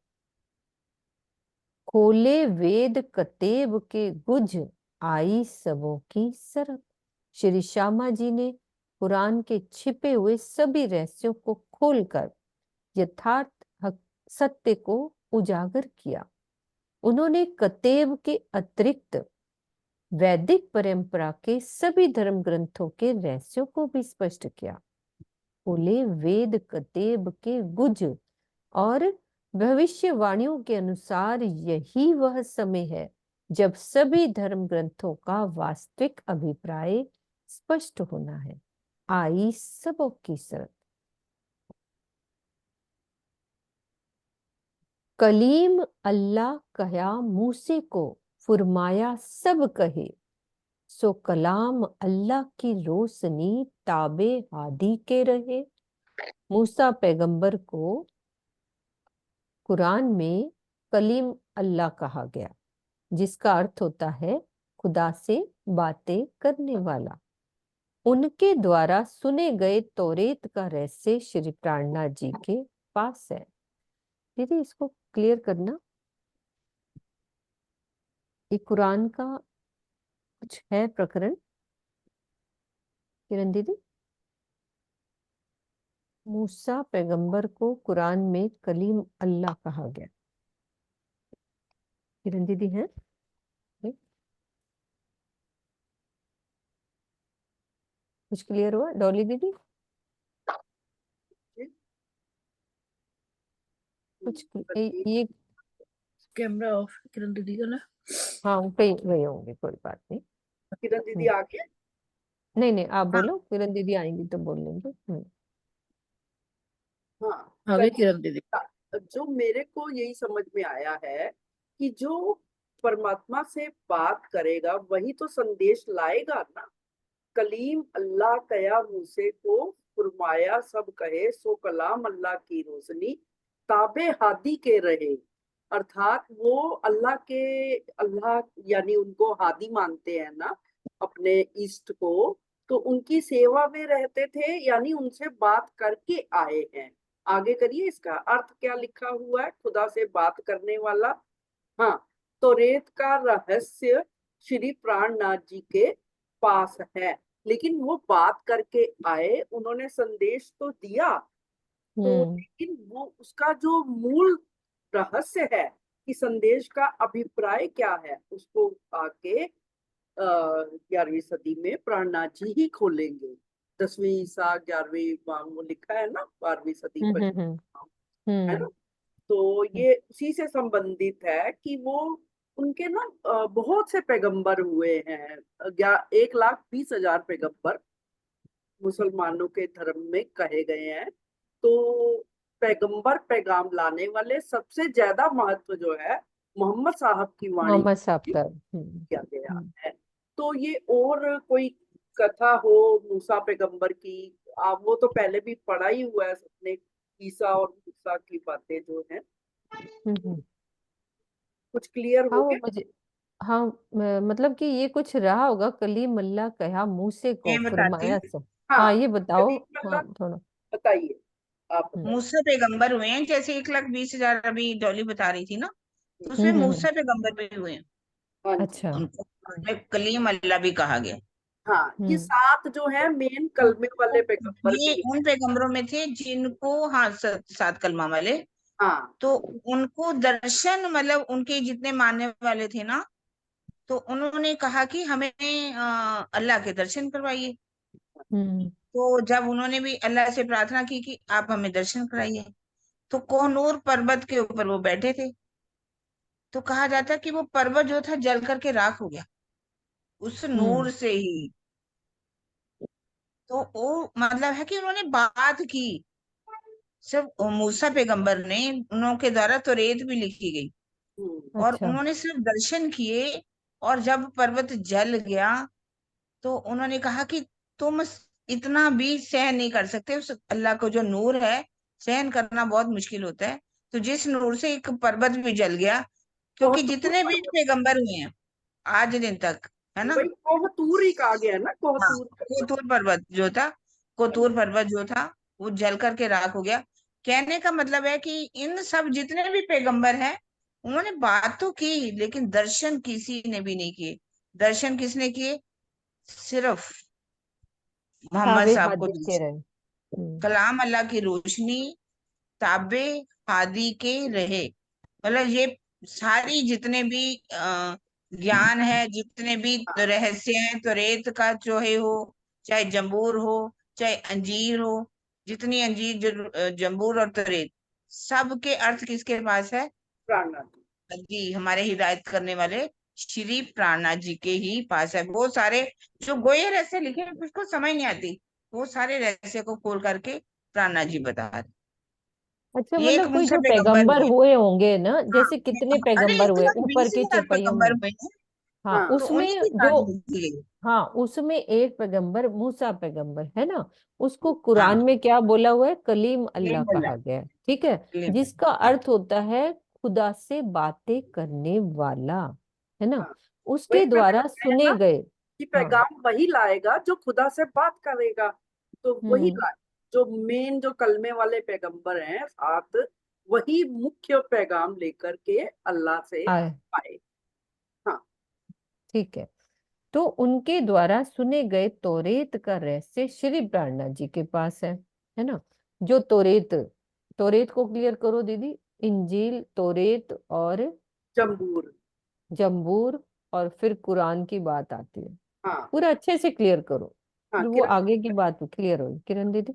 खोले वेद कतेब के गुज आई सबों की सरत। श्री श्यामा जी ने कुरान के छिपे हुए सभी रहस्यों को खोलकर यथार्थ सत्य को उजागर किया। उन्होंने कतेब के अतिरिक्त वैदिक परंपरा के सभी धर्म ग्रंथों के रहस्यों को भी स्पष्ट किया। खोले वेद कतेब के गुज, और भविष्यवाणियों के अनुसार यही वह समय है जब सभी धर्म ग्रंथों का वास्तविक अभिप्राय स्पष्ट होना है। आई सबों की शरत। कलीम अल्लाह कहा मूसे को, फुरमाया सब कहे, सो कलाम अल्लाह की रोशनी ताबे हादी के रहे। मूसा पैगंबर को कुरान में कलीम अल्लाह कहा गया, जिसका अर्थ होता है खुदा से बातें करने वाला। उनके द्वारा सुने गए तौरेत का रहस्य श्री प्राणनाथ जी के पास है। दीदी इसको क्लियर करना, ये कुरान का कुछ है प्रकरण। किरण दीदी, मूसा पैगंबर को कुरान में कलीम अल्लाह कहा गया। किरण दीदी है, कुछ क्लियर हुआ? डॉली दीदी कुछ ये कैमरा ऑफ किरण दीदी का ना। हाँ कहीं गए होंगे, कोई बात नहीं। किरण दीदी आगे। नहीं नहीं आप बोलो, किरण दीदी आएंगी तो बोल लेंगे। हाँ, आगे किरण दीदी। जो मेरे को यही समझ में आया है कि जो परमात्मा से बात करेगा वही तो संदेश लाएगा ना। कलीम अल्लाह कया मूसे को, फुरमाया सब कहे, सो कलाम अल्लाह की रोशनी ताबे हादी के रहे। अर्थात वो अल्लाह यानी उनको हादी मानते हैं ना अपने इष्ट को, तो उनकी सेवा में रहते थे, यानी उनसे बात करके आए हैं। आगे करिए, इसका अर्थ क्या लिखा हुआ है? खुदा से बात करने वाला। हाँ, तो रेत का रहस्य श्री प्राणनाथ जी के पास है, लेकिन वो बात करके आए, उन्होंने संदेश तो दिया, तो लेकिन वो उसका जो मूल रहस्य है कि संदेश का अभिप्राय क्या है, उसको आके 11वीं सदी में प्राणनाथ जी ही खोलेंगे। 10वीं ईसा 11वीं वो लिखा है ना, 12वीं सदी पर है ना। तो ये उसी से संबंधित है कि वो उनके ना बहुत से पैगंबर हुए हैं। 1,20,000 पैगंबर मुसलमानों के धर्म में कहे गए हैं। तो पैगंबर पैगाम लाने वाले सबसे ज्यादा महत्व जो है मोहम्मद साहब की वाणी मोहम्मद साहब का किया गया है। तो तो ये और कोई कथा हो मूसा पैगंबर की, आप वो तो पहले भी पढ़ा ही हुआ है सबने, ईसा और मूसा की बातें जो है, हम्म। कुछ क्लियर हाँ हो वो गया? मुझे, हाँ मतलब कि ये कुछ रहा होगा, कलीम अल्लाह कहा मूसे को मैं बताती फरमाया हूँ। सब। हाँ, हाँ ये बताओ। कलीम हाँ अल्लाह, थोड़ा। बताइए, आप हम्म बताइए। मूसा पैगंबर हुए हैं, जैसे 1,20,000 अभी डॉली बता रही थी ना, तो उसमें हम्म। मूसा पैगंबर भी हुए हैं। हाँ जी। अच्छा। उनको में कलीम अल्लाह भी कहा गया। हाँ, ये हम्म 7 जो है मेन तो कलमे वाले पैगंबर ये भी है। उन पैगंबरों में थे जिनको, हाँ, 7 कलमा वाले। हाँ, तो उनको दर्शन, मतलब उनके जितने मानने वाले थे ना, तो उन्होंने कहा कि हमें अल्लाह के दर्शन करवाइए। हम्म तो जब उन्होंने भी अल्लाह से प्रार्थना की कि आप हमें दर्शन कराइए, तो कोहनूर पर्वत के ऊपर वो बैठे थे। तो कहा जाता है कि वो पर्वत जो था जल करके राख हो गया उस नूर हम्म से ही। तो वो मतलब है कि उन्होंने बात की, सिर्फ मूसा पैगंबर ने, उनके द्वारा तो रेत भी लिखी गई, हम्म, और अच्छा। उन्होंने सिर्फ दर्शन किए। और जब पर्वत जल गया, तो उन्होंने कहा कि तुम इतना भी सहन नहीं कर सकते, उस अल्लाह को जो नूर है सहन करना बहुत मुश्किल होता है। तो जिस नूर से एक पर्वत भी जल गया, क्योंकि कोहतूर जितने भी पर्वत, पैगंबर हुए हैं आज दिन तक, है ना। वही कोहतूर ही कहा गया है ना, हाँ, कोहतूर पर्वत। कोतूर पर्वत जो था, कोतूर पर्वत जो था, वो जल करके राख हो गया। कहने का मतलब है कि इन सब जितने भी पैगंबर हैं, उन्होंने बात तो की, लेकिन दर्शन किसी ने भी नहीं किए। दर्शन किसने किए? सिर्फ मोहम्मद ताबे साहब को हाजिर के दर्शन। रहे। कलाम अल्लाह की रोशनी ताबे हादी के रहे। मतलब ये सारी जितने भी ज्ञान है, जितने भी हाँ, रहस्य हैं, तो रेत का जो है हो, चाहे जंबूर हो, चाहे अंजीर हो, जितनी अंजीर जंबूर और तरेत, सब के अर्थ किसके पास है? प्राणनाथ जी। जी, हमारे हिदायत करने वाले श्री प्राणनाथ जी के ही पास है। वो सारे जो गोये रहस्य लिखे हैं, उसको समझ नहीं आती, वो सारे रहस्य को खोल करके प्राणनाथ जी बता रहे। अच्छा, ये एक मतलब कोई मूसा जो पैगंबर पैगंबर हुए। हुए होंगे ना, हाँ, जैसे कितने अरे पैगंबर एक हुए लाख ऊपर बीस के हजार चौपाइयों पैगंबर में। हुए हैं। हाँ हाँ, तो उसमें उन्हीं की जो, कहानी लिखी गई। हाँ उसमें एक पैगंबर मूसा पैगंबर है ना, उसको हाँ, कुरान में क्या बोला हुआ है? कलीम ये अल्लाह बोला कहा गया है, ठीक है। है। जिसका अर्थ होता है खुदा से बातें करने वाला, है ना, हाँ, वही उसके मैंने द्वारा बताया सुने ना गए। कि हाँ। पैगाम वही लाएगा जो खुदा से बात करेगा, तो वही हम्म लाए। जो मेन जो कलमे वाले पैगंबर हैं 7, वही मुख्य पैगाम लेकर के अल्लाह से आए, आए। हाँ, ठीक है। तो उनके द्वारा सुने गए तोरेत का रहस्य श्री प्राणनाथ जी के पास है ना। जो तोरेत, तोरेत को क्लियर करो दीदी। इंजील, तोरेत और जम्बूर। जंबूर, और फिर कुरान की बात आती है। हाँ, पूरा अच्छे से क्लियर करो, हाँ, फिर वो किरण। आगे की बात क्लियर होगी। किरण दीदी।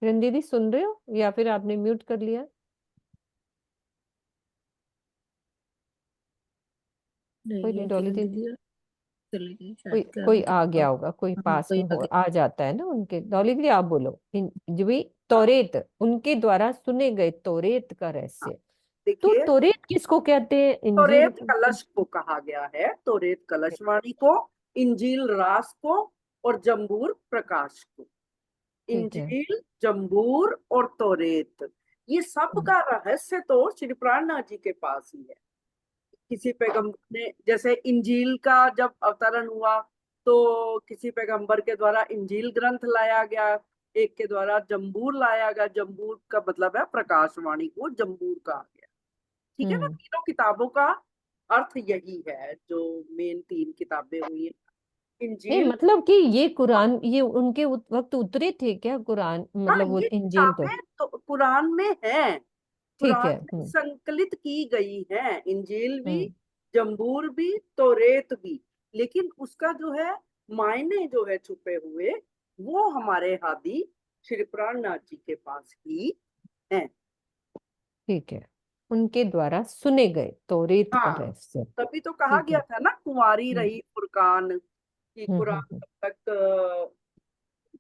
किरण दीदी सुन रहे हो या फिर आपने म्यूट कर लिया? कोई नहीं, नहीं, वो डॉली किरण दीदी। दीदी चली गई कोई शायद, क्या कोई मतलब आ गया होगा, कोई हाँ पास कोई में आ हो गया। आ जाता है ना उनके। डॉली दीदी आप बोलो। जो भी हाँ, तोरेत, उनके द्वारा सुने गए तोरेत का हाँ, रहस्य। तो देखिए, तोरेत किसको कहते हैं? इंजील तोरेत कलश को कहा गया है, तोरेत कलशवाणी को, इंजील रास को, और जम्बूर प्रकाश को। ठीक है। इंजील, जम्बूर और तोरेत, ये सब हम्म का रहस्य तो श्री प्राणनाथ जी के पास ही है। किसी पैगंबर ने, जैसे इंजील का जब अवतरण हुआ, तो किसी पैगंबर के द्वारा इंजील ग्रंथ लाया गया, एक के द्वारा जम्बूर लाया गया। जम्बूर का मतलब है प्रकाशवाणी को जम्बूर कहा गया। ठीक है ना, हम्म। तीनों किताबों का अर्थ यही है, जो मेन 3 किताबें हुई हैं, नहीं इंजील। मतलब कि ये कुरान, ये उनके वक्त उतरे थे क्या कुरान, हाँ, मतलब वो ये इंजील तो? किताबें तो कुरान में है, ठीक कुरान है। में संकलित की गई है, इंजील भी, हम्म जम्बूर भी, तौरेत भी। लेकिन उसका जो है मायने जो है छुपे हुए, वो हमारे हादी श्री प्राणनाथ जी के पास ही है। ठीक है। उनके द्वारा सुने गए तौरेत का हाँ, रहस्य। तभी तो कहा ठीक गया है। था ना, कुंवारी हम्म रही फुरकान, कि हम्म कुरान हम्म हम्म तब तक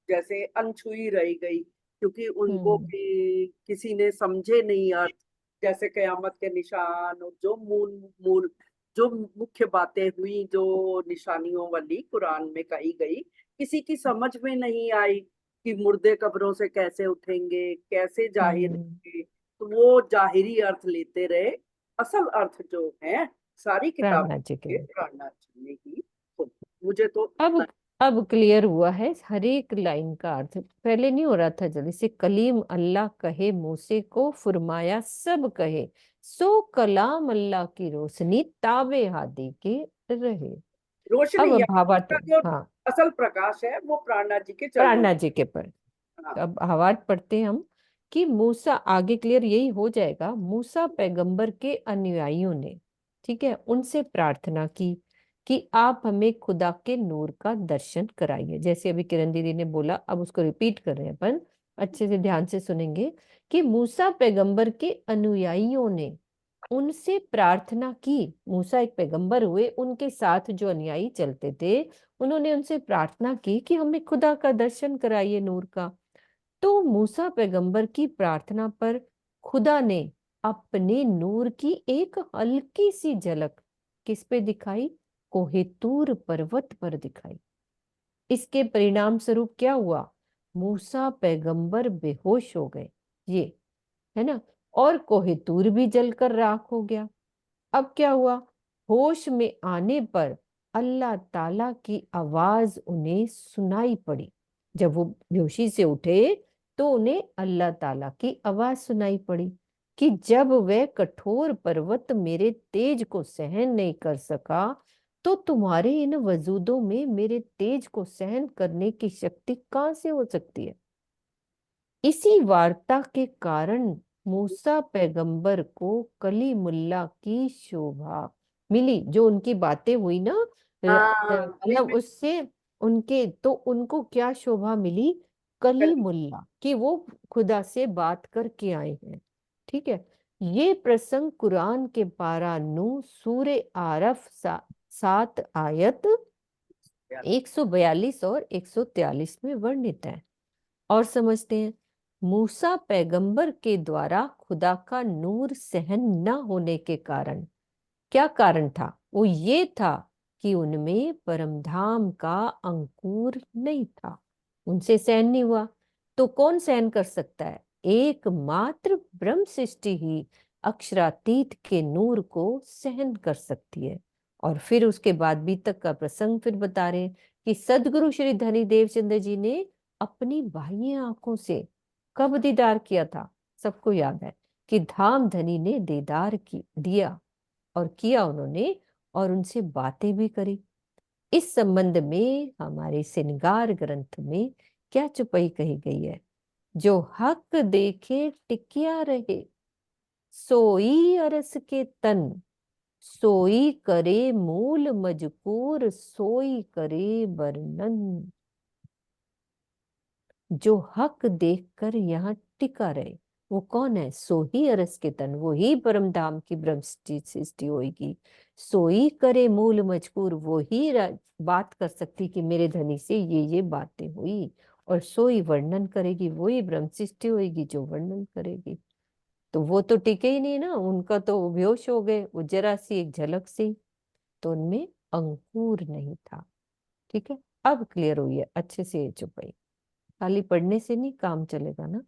जैसे अनछुई रह गई, क्योंकि उनको भी किसी ने समझे नहीं अर्थ, जैसे कयामत के निशान और जो मूल मूल जो मुख्य बातें हुई, जो निशानियों वाली कुरान में कही गई, किसी की समझ में नहीं आई कि मुर्दे कब्रों से कैसे उठेंगे, कैसे जाहिर होंगे। तो वो जाहिरी अर्थ लेते रहे, असल अर्थ जो है सारी किताबों प्राणनाथ जी के के प्राणनाथ जी ने ही खोले। मुझे तो अब क्लियर हुआ है हर एक लाइन का अर्थ। पहले नहीं हो रहा था जल्दी से। कलीम अल्लाह कहे मूसे को, फरमाया सब कहे, सो कलाम अल्लाह की रोशनी ताबे हादी के रहे। रोशनी अब या भावार्थ, जो हाँ, असल प्रकाश है वो प्राणनाथ जी के चरणों प्राणनाथ जी के पर। हाँ। अब भावार्थ पढ़ते हैं हम कि मूसा, आगे क्लियर यही हो जाएगा, मूसा पैगंबर के अनुयायियों ने, ठीक है, उनसे प्रार्थना की कि आप हमें खुदा के नूर का दर्शन कराइए। जैसे अभी किरण दीदी ने बोला, अब उसको रिपीट कर रहे हैं अपन, अच्छे से ध्यान से सुनेंगे कि मूसा पैगंबर के अनुयायियों ने उनसे प्रार्थना की। मूसा एक पैगंबर हुए, उनके साथ जो अनुयायी चलते थे, उन्होंने उनसे प्रार्थना की कि हमें खुदा का दर्शन कराइए, नूर का। तो मूसा पैगंबर की प्रार्थना पर खुदा ने अपने नूर की एक हल्की सी झलक किस पे दिखाई? कोहे तूर पर्वत पर दिखाई। इसके परिणाम स्वरूप क्या हुआ? मूसा पैगंबर बेहोश हो गए, ये है ना, और कोहे तूर भी जलकर राख हो गया। अब क्या हुआ? होश में आने पर अल्लाह ताला की आवाज उन्हें सुनाई पड़ी। जब वो बेहोशी से उठे तो उन्हें अल्लाह ताला की आवाज सुनाई पड़ी कि जब वह कठोर पर्वत मेरे तेज को सहन नहीं कर सका, तो तुम्हारे इन वजूदों में मेरे तेज को सहन करने की शक्ति कहां से हो सकती है? इसी वार्ता के कारण मूसा पैगंबर को कलीमुल्लाह की शोभा मिली। जो उनकी बातें हुई ना, मतलब उससे उनके, तो उनको क्या शोभा मिली? कलीमुल्लाह, कि वो खुदा से बात करके आए हैं। ठीक है, ये प्रसंग कुरान के पारा 9 सूरे आरफ 7 आयत 142 और 143 में वर्णित है। और समझते हैं, मूसा पैगंबर के द्वारा खुदा का नूर सहन न होने के कारण, क्या कारण था? वो ये था कि उनमें परमधाम का अंकुर नहीं था, उनसे सहन नहीं हुआ। तो कौन सहन कर सकता है? एकमात्र ब्रह्म सृष्टि ही अक्षरातीत के नूर को सहन कर सकती है। और फिर उसके बाद बीतक का प्रसंग फिर बता रहे हैं कि सदगुरु श्री धनी देवचंद्र जी ने अपनी बाह्य आंखों से कब दीदार किया था? सबको याद है कि धाम धनी ने दीदार दिया और किया उन्होंने, और उनसे बातें भी करी। इस संबंध में हमारे श्रृंगार ग्रंथ में क्या चुपई कही गई है? जो हक देखे टिकिया रहे, सोई अरस के तन, सोई करे मूल मजकूर, सोई करे वर्णन। जो हक देखकर यहाँ टिका रहे, वो कौन है? सोही अरस के तन, वो ही परम धाम की ब्रह्म सृष्टि होगी। सोई करे मूल मजकूर, वो ही बात कर सकती कि मेरे धनी से ये बातें हुई, और सोई वर्णन करेगी, वो ही ब्रह्म सृष्टि होगी जो वर्णन करेगी। तो वो तो टिके ही नहीं ना, उनका तो बेहोश हो गए, वो जरा सी एक झलक से, तो उनमें अंकुर नहीं था। ठीक है, अब क्लियर हुई है अच्छे से ये चुपाई। खाली पढ़ने से नहीं काम चलेगा ना।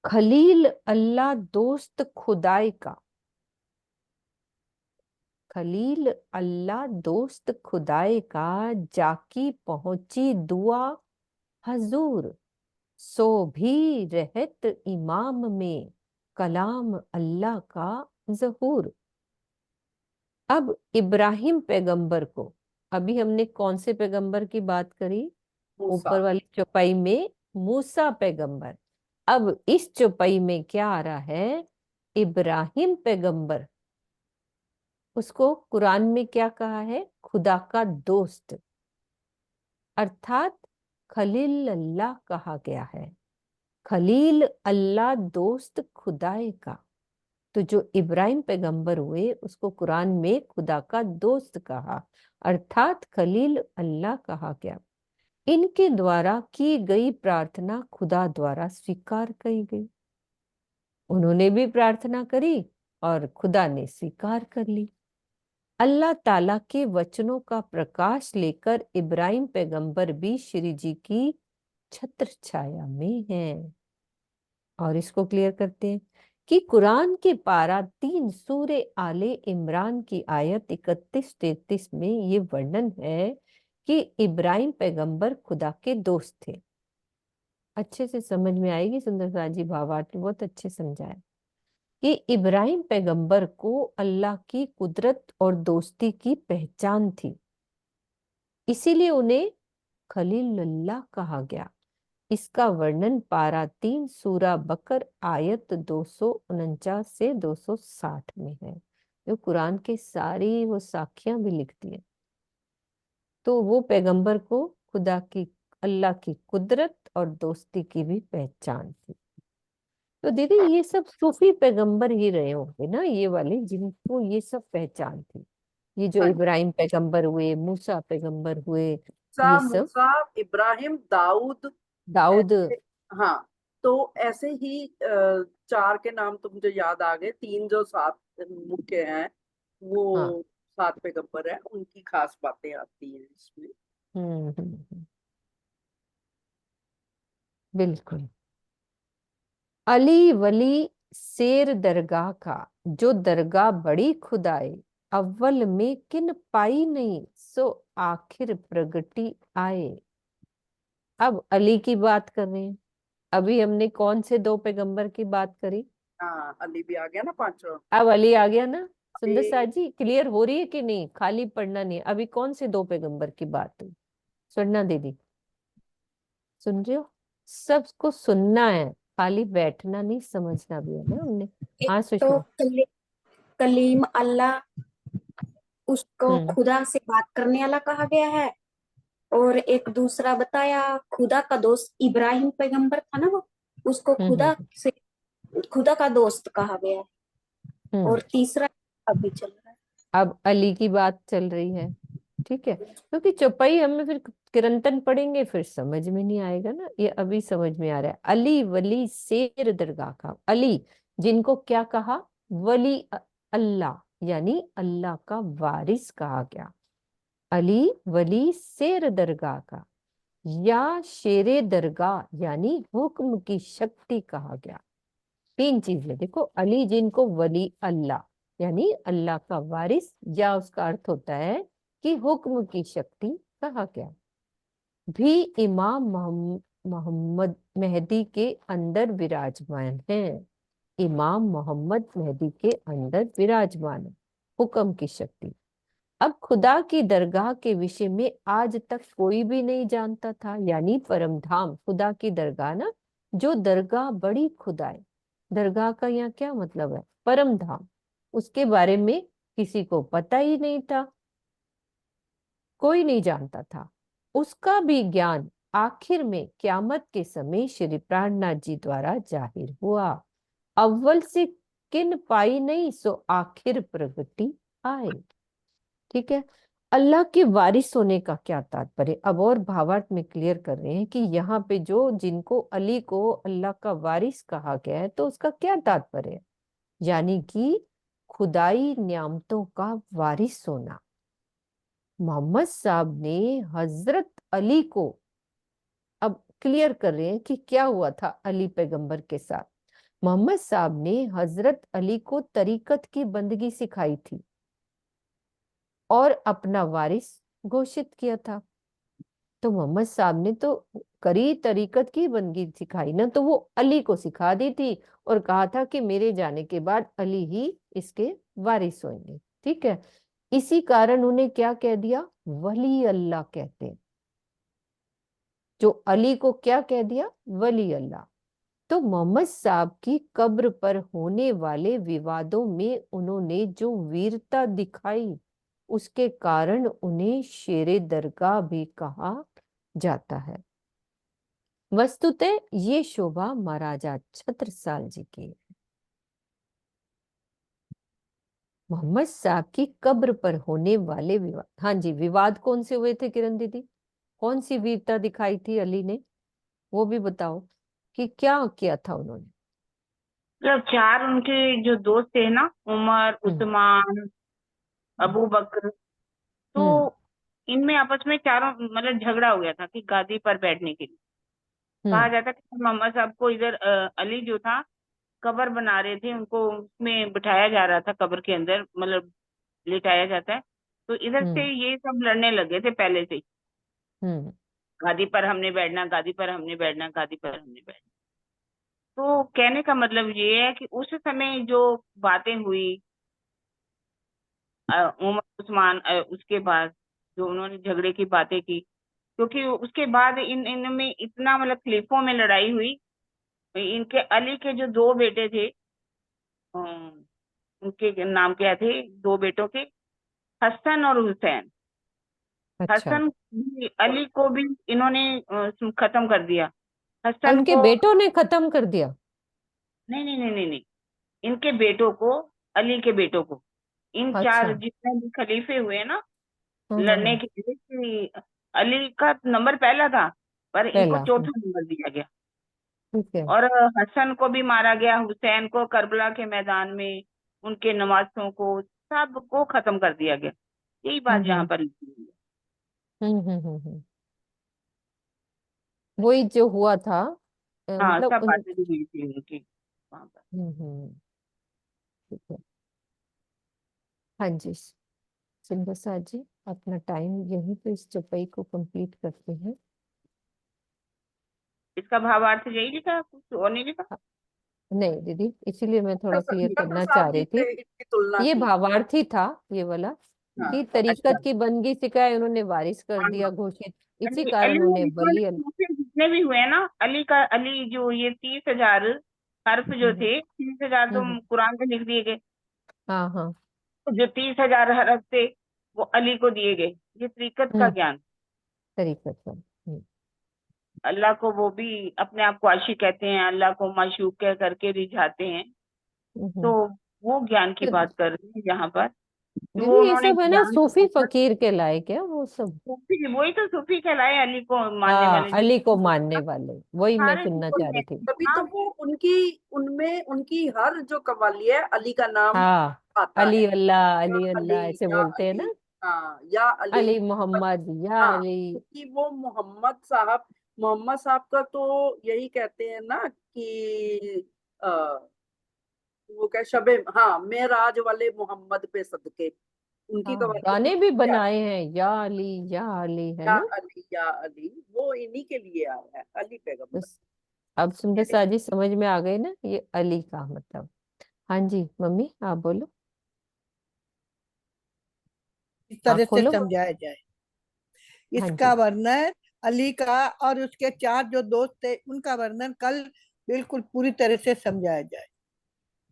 खलील अल्लाह दोस्त खुदाई का, खलील अल्लाह दोस्त खुदाई का, जाकी पहुंची दुआ हजूर, सो भी रहत इमाम में कलाम अल्लाह का जहूर। अब इब्राहिम पैगंबर को, अभी हमने कौन से पैगंबर की बात करी? मूसा। ऊपर वाली चौपाई में मूसा पैगंबर। अब इस चौपाई में क्या आ रहा है? इब्राहिम पैगंबर, उसको कुरान में क्या कहा है? खुदा का दोस्त, अर्थात खलील अल्लाह कहा गया है। खलील अल्लाह दोस्त खुदाए का। तो जो इब्राहिम पैगंबर हुए उसको कुरान में खुदा का दोस्त कहा, अर्थात खलील अल्लाह कहा गया। इनके द्वारा की गई प्रार्थना खुदा द्वारा स्वीकार की गई। उन्होंने भी प्रार्थना करी और खुदा ने स्वीकार कर ली। अल्लाह ताला के वचनों का प्रकाश लेकर इब्राहिम पैगंबर भी श्री जी की छत्र छाया में है। और इसको क्लियर करते हैं कि कुरान के पारा 3 सूरे आले इमरान की आयत 31-33 में ये वर्णन है कि इब्राहिम पैगंबर खुदा के दोस्त थे। अच्छे से समझ में आएगी, सुंदरसा जी भावार्थ बहुत अच्छे समझाया कि इब्राहिम पैगंबर को अल्लाह की कुदरत और दोस्ती की पहचान थी, इसीलिए उन्हें खलीलुल्लाह कहा गया। इसका वर्णन पारा 3 सूरा बकर आयत 249 से 260 में है, जो कुरान के सारी वो साखियां भी लिखती है। तो वो पैगंबर को खुदा की, अल्लाह की कुदरत और दोस्ती की भी पहचान थी। तो दीदी ये सब सूफी पैगंबर ही रहे होंगे ना, ये वाले जिनको ये सब पहचान थी। ये जो हाँ, इब्राहिम पैगंबर हुए, मूसा पैगंबर हुए, मूसा ये सब मूसा इब्राहिम दाऊद दाऊद। ऐसे। हाँ, तो ऐसे ही 4 के नाम तो मुझे याद आ गए। 3 जो 7 मुख्य हैं हाँ। वो 7 पैगंबर हैं, उनकी खास बातें आती हैं इसमें। बिल्कुल। अली वली शेर दरगाह का, जो दरगाह बड़ी खुदाई, अव्वल में किन पाई नहीं, सो आखिर प्रगटी आए। अब अली की बात कर रहे हैं। अभी हमने कौन से 2 पैगंबर की बात करी? हाँ, अली भी आ गया ना 5वां। अब अली आ गया ना। सुंदर सा अभी जी क्लियर हो रही है कि नहीं? खाली पढ़ना नहीं। अभी कौन से 2 पैगंबर की बात हुई? सुनना दीदी, सुन रहे हो? सबको सुनना है, खाली बैठना नहीं, समझना भी है ना हमने। एक हाँ तो सुषमा। कलीम अल्लाह, उसको हम्म खुदा से बात करने वाला कहा गया है। और एक दूसरा बताया, खुदा का दोस्त इब्राहिम पैगंबर था ना वो, उसको हम्म खुदा का दोस्त कहा गया है। हम्म। और तीसरा अभी चल रहा है। अब अली की बात चल रही है, ठीक है, क्योंकि चौपाई हमें फिर किरंतन पढ़ेंगे फिर समझ में नहीं आएगा ना। ये अभी समझ में आ रहा है। अली वली शेर दरगाह का, अली जिनको क्या कहा? वली अल्लाह, यानी अल्लाह का वारिस कहा गया। अली वली शेर दरगाह का, या शेरे दरगाह यानी हुक्म की शक्ति कहा गया। 3 चीजें देखो। अली जिनको वली अल्लाह यानी अल्लाह का वारिस, या उसका अर्थ होता है कि हुक्म की शक्ति कहा गया। भी इमाम मोहम्मद मेहदी के अंदर विराजमान है। इमाम मोहम्मद मेहदी के अंदर विराजमान है, हुक्म की शक्ति। अब खुदा की दरगाह के विषय में आज तक कोई भी नहीं जानता था, यानी परम धाम खुदा की दरगाह ना, जो दरगाह बड़ी खुदाई। दरगाह का यहाँ क्या मतलब है? परम धाम। उसके बारे में किसी को पता ही नहीं था, कोई नहीं जानता था। उसका भी ज्ञान आखिर में क्यामत के समय श्री प्राणनाथ जी द्वारा जाहिर हुआ। अव्वल से किन पाई नहीं, सो आखिर प्रगति आए। ठीक है। अल्लाह के वारिस होने का क्या तात्पर्य? अब और भावार्थ में क्लियर कर रहे हैं कि यहाँ पे जो जिनको अली को अल्लाह का वारिस कहा गया है, तो उसका क्या तात्पर्य है? यानी कि खुदाई नियामतों का वारिस होना। मोहम्मद साहब ने हजरत अली को, अब क्लियर कर रहे हैं कि क्या हुआ था अली पैगंबर के साथ। मोहम्मद साहब ने हजरत अली को तरीकत की बंदगी सिखाई थी और अपना वारिस घोषित किया था। तो मोहम्मद साहब ने तो करी तरीकत की बंदगी सिखाई ना, तो वो अली को सिखा दी थी और कहा था कि मेरे जाने के बाद अली ही इसके वारिस होंगे। ठीक है। इसी कारण उन्हें क्या कह दिया? वली अल्लाह कहते हैं। जो अली को क्या कह दिया? वली अल्लाह। तो मोहम्मद साहब की कब्र पर होने वाले विवादों में उन्होंने जो वीरता दिखाई, उसके कारण उन्हें शेरे दरगाह भी कहा जाता है। वस्तुतः ये शोभा महाराजा छत्रसाल जी की है। मोहम्मद साहब की कब्र पर होने वाले विवाद, हाँ जी, विवाद कौन से हुए थे किरण दीदी? कौन सी वीरता दिखाई थी अली ने, वो भी बताओ कि क्या किया था उन्होंने। मतलब चार उनके जो दोस्त थे ना, उमर, उस्मान, अबू बकर, तो हम्म इनमें आपस में चारों मतलब झगड़ा हो गया था कि गादी पर बैठने के लिए। कहा हम्म जाता है कि मोहम्मद साहब को इधर अली जो था कब्र बना रहे थे, उनको उसमें बिठाया जा रहा था, कब्र के अंदर मतलब लिटाया जाता है। तो इधर से हम्म ये सब लड़ने लगे थे पहले से ही, हम्म गादी पर हमने बैठना, गादी पर हमने बैठना, गादी पर हमने बैठना। तो कहने का मतलब ये है कि उस समय जो बातें हुई उमर उस्मान उसके बाद जो उन्होंने झगड़े की बातें की, क्योंकि उसके बाद इन इनमें इतना मतलब खलीफों में लड़ाई हुई। इनके अली के जो दो बेटे थे, उनके नाम क्या थे दो बेटों के, हसन और हुसैन। अच्छा, हसन अली को भी इन्होंने खत्म कर दिया। हसन उनके को, बेटों ने खत्म कर दिया। नहीं नहीं नहीं नहीं नहीं, इनके बेटों को, अली के बेटों को, इन चार अच्छा। जितने भी खलीफे हुए ना लड़ने हाँ, के लिए, कि अली का नंबर पहला था पर इनको पहला। चौथा नंबर दिया गया। ठीक है। और हसन को भी मारा गया, हुसैन को करबला के मैदान में, उनके नवासों को सबको खत्म कर दिया गया। यही बात यहाँ हम्म पर लिखी हुई है। वही जो हुआ था, हाँ, मतलब सब बातें भी हुई थी उनकी वहां पर। ठीक है। हाँ जी, सिंधु जी, अपना टाइम यहीं पे इस चौपाई को कंप्लीट करते हैं। इसका भावार्थ यही लिखा है, कुछ और नहीं लिखा? नहीं दीदी, इसीलिए मैं थोड़ा क्लियर गंगा करना चाह प्रसाद जी रही से थी। इनकी तुलना ये की। भावार्थी था ये वाला, हाँ, कि अच्छा। तरीकत की बंदगी सिखाए उन्होंने वारिस कर हाँ, दिया घोषित, इसी अली कारण अली उन्हें इन्होंने दूसरे जितने भी हुए ना, अली का, अली जो ये 30,000 हर्फ जो हम्म थे, 30,000 तो हम्म, कुरान में लिख दिए गए। हाँ हाँ। तो जो 30,000 हर्फ थे वो अली को दिए गए, ये तरीकत का हम्म ज्ञान। तरीकत का। अल्लाह को वो भी अपने आप को आशिक कहते हैं, अल्लाह को माशूक कह करके रिझाते हैं। तो हम्म। वो ज्ञान की तो बात कर रहे हैं यहाँ पर, कि वो दीदी ये उन्होंने सब है ना ज्ञान सूफी को, फकीर कहलाए क्या वो सब? सूफी, वही तो सूफी कहलाए, अली को मानने हाँ, वाले अली को जो मानने वाले, वही मैं सारे सुनना वही चाह है। रही थी। तभी तो हाँ, वो उनकी, उनमें उनकी हर जो कव्वाली है अली का नाम हाँ, आता है। या अली अली, अल्लाह ऐसे या बोलते हैं अली, ना। हाँ, या अली। अली मोहम्मद, या हाँ, अली। क्योंकि वो मोहम्मद साहब का तो यही कहते हैं ना कि वो क्या शबे, हाँ, मेराज वाले मोहम्मद पे सदके, उनकी हाँ, कव्वाली गाने भी उनकी बनाए हैं, या अली है या ना। अली, या अली, वो इन्हीं के लिए आया है, अली तो पैगंबर। अब सुंदर साजी समझ में आ गई ना ये अली का मतलब। हाँ जी मम्मी, आप बोलो, इस आप तरह से खोलो। समझाया जाए। हाँ इसका जी। वर्णन अली का और उसके चार जो दोस्त थे उनका वर्णन कल बिल्कुल पूरी तरह से समझाया जाए।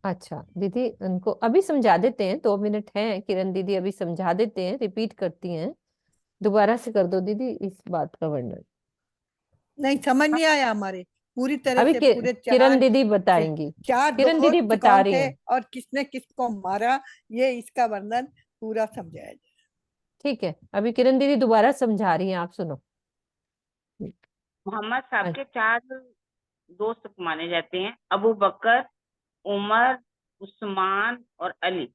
अच्छा दीदी, उनको अभी समझा देते हैं, 2 मिनट हैं, किरण दीदी अभी समझा देते हैं, रिपीट करती हैं। दोबारा से कर दो दीदी इस बात का वर्णन। नहीं समझ नहीं आया हमारे, पूरी तरह अभी से पूरे किरण चार, दीदी बताएंगी। चार किरण दीदी दोस्त बता कौन रही थे हैं। और किसने किसको मारा, ये इसका वर्णन पूरा समझाया जाए। ठीक है, अभी किरण दीदी दोबारा समझा रही हैं, आप सुनो। मोहम्मद साहब हाँ, के चार दोस्त माने जाते हैं, अबू बकर, उमर, उस्मान और अली।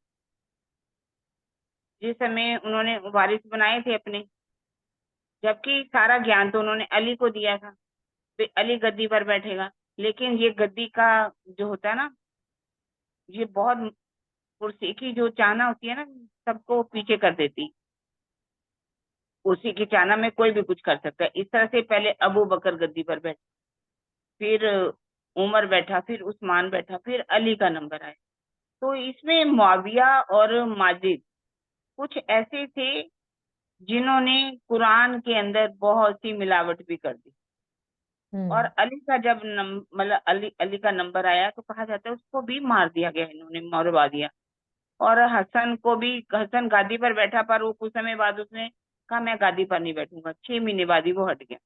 जिस समय उन्होंने वारिस बनाए थे अपने, जबकि सारा ज्ञान तो उन्होंने अली को दिया था, फिर अली गद्दी पर बैठेगा। लेकिन ये गद्दी का जो होता है ना, ये बहुत कुर्सी की जो चाहना होती है ना, सबको पीछे कर देती। कुर्सी की चाहना में कोई भी कुछ कर सकता है। इस तरह से पहले अबू बकर गद्दी पर बैठे, फिर उमर बैठा, फिर उस्मान बैठा, फिर अली का नंबर आया। तो इसमें मुआविया और माजिद कुछ ऐसे थे जिन्होंने कुरान के अंदर बहुत सी मिलावट भी कर दी। और अली का जब मतलब अली का नंबर आया तो कहा जाता है उसको भी मार दिया गया, इन्होंने मरवा दिया। और हसन को भी, हसन गादी पर बैठा, पर वो कुछ समय बाद उसने कहा मैं गादी पर नहीं बैठूंगा, 6 महीने बाद ही वो हट गया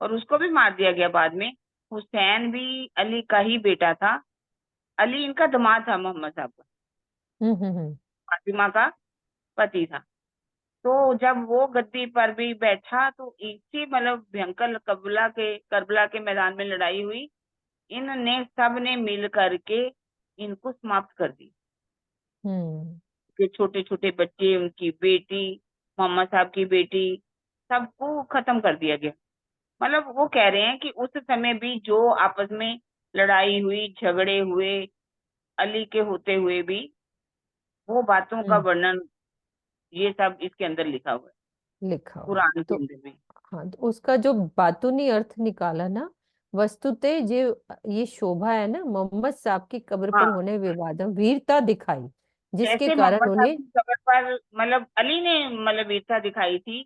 और उसको भी मार दिया गया बाद में। हुसैन भी अली का ही बेटा था, अली इनका दामाद था मोहम्मद साहब का, हम्म। फातिमा का पति था। तो जब वो गद्दी पर भी बैठा तो इसी मतलब भयंकर करबला के मैदान में लड़ाई हुई। इनने सब ने मिल करके इनको समाप्त कर दी। के छोटे छोटे बच्चे, उनकी बेटी, मोहम्मद साहब की बेटी, सबको खत्म कर दिया गया। मतलब वो कह रहे हैं कि उस समय भी जो आपस में लड़ाई हुई, झगड़े हुए, अली के होते हुए भी, वो बातों का वर्णन ये सब इसके अंदर लिखा हुआ है, लिखा हुआ कुरान के तो अंदर भी। हाँ, तो उसका जो बातूनी अर्थ निकाला ना, वस्तुतः ये शोभा है ना, मोहम्मद साहब की कब्र पर हाँ, होने विवादम वीरता दिखाई, जिसके जैसे कारण मोहम्मद साहब उन्हें की कब्र पर मतलब अली ने मतलब वीरता दिखाई थी,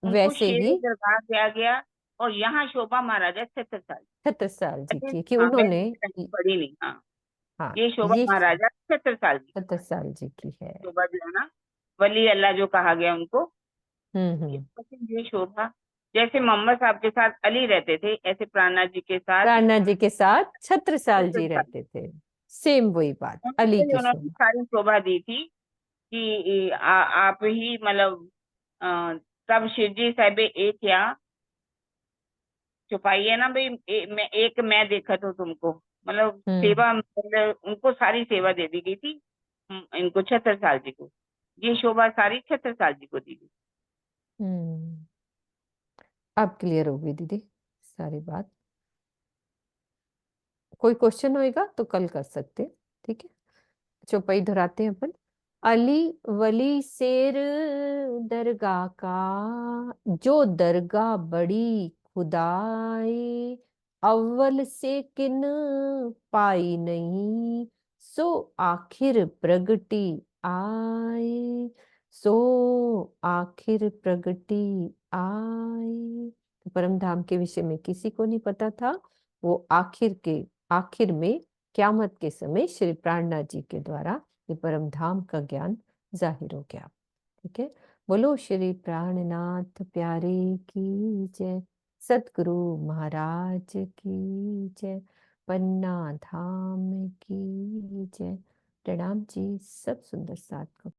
उनको वैसे शेर ही दरगाह किया गया। और यहाँ शोभा महाराजा छत्रसाल, छत्रसाल जी अरे की कि हाँ मैंने उन्होंने कहीं पढ़ी नहीं। हाँ, हाँ ये शोभा ये महाराजा छत्रसाल जी, छत्रसाल जी की है। शोभा जो है ना, वली अल्लाह जो कहा गया उनको, हम्म ये शोभा। जैसे मोहम्मद साहब के साथ अली रहते थे, ऐसे प्राणनाथ जी के साथ प्राणनाथ जी के साथ छत्रसाल जी छत्रसाल, रहते थे। सेम वही बात, अली उनको ही की उन्होंने शोभा। सारी शोभा दी थी कि आप ही मतलब तब शिरजी साहिबे एक या छुपाइए ना भाई, मैं देखा तो तुमको, मतलब हम्म सेवा, मतलब उनको सारी सेवा दे दी गई थी। इनको छत्रसाल जी को ये शोभा सारी छत्रसाल जी को दी गई। हम्म अब क्लियर हो गई दीदी सारी बात। कोई क्वेश्चन होएगा तो कल कर सकते हैं, ठीक है। चौपाई दोहराते हैं अपन। अली वली शेर दरगाह का, जो दरगाह बड़ी खुदाई, अव्वल से किन पाई नहीं, सो आखिर प्रगटी आई, सो आखिर प्रगटी आई। तो परम धाम के विषय में किसी को नहीं पता था। वो आखिर में क्यामत के समय श्री प्राणनाथ जी के द्वारा ये परम धाम का ज्ञान जाहिर हो गया, ठीक है। बोलो श्री प्राणनाथ प्यारे की जय, सतगुरु महाराज की जय, पन्ना धाम की जय। प्रणाम जी, सब सुंदर साथ को।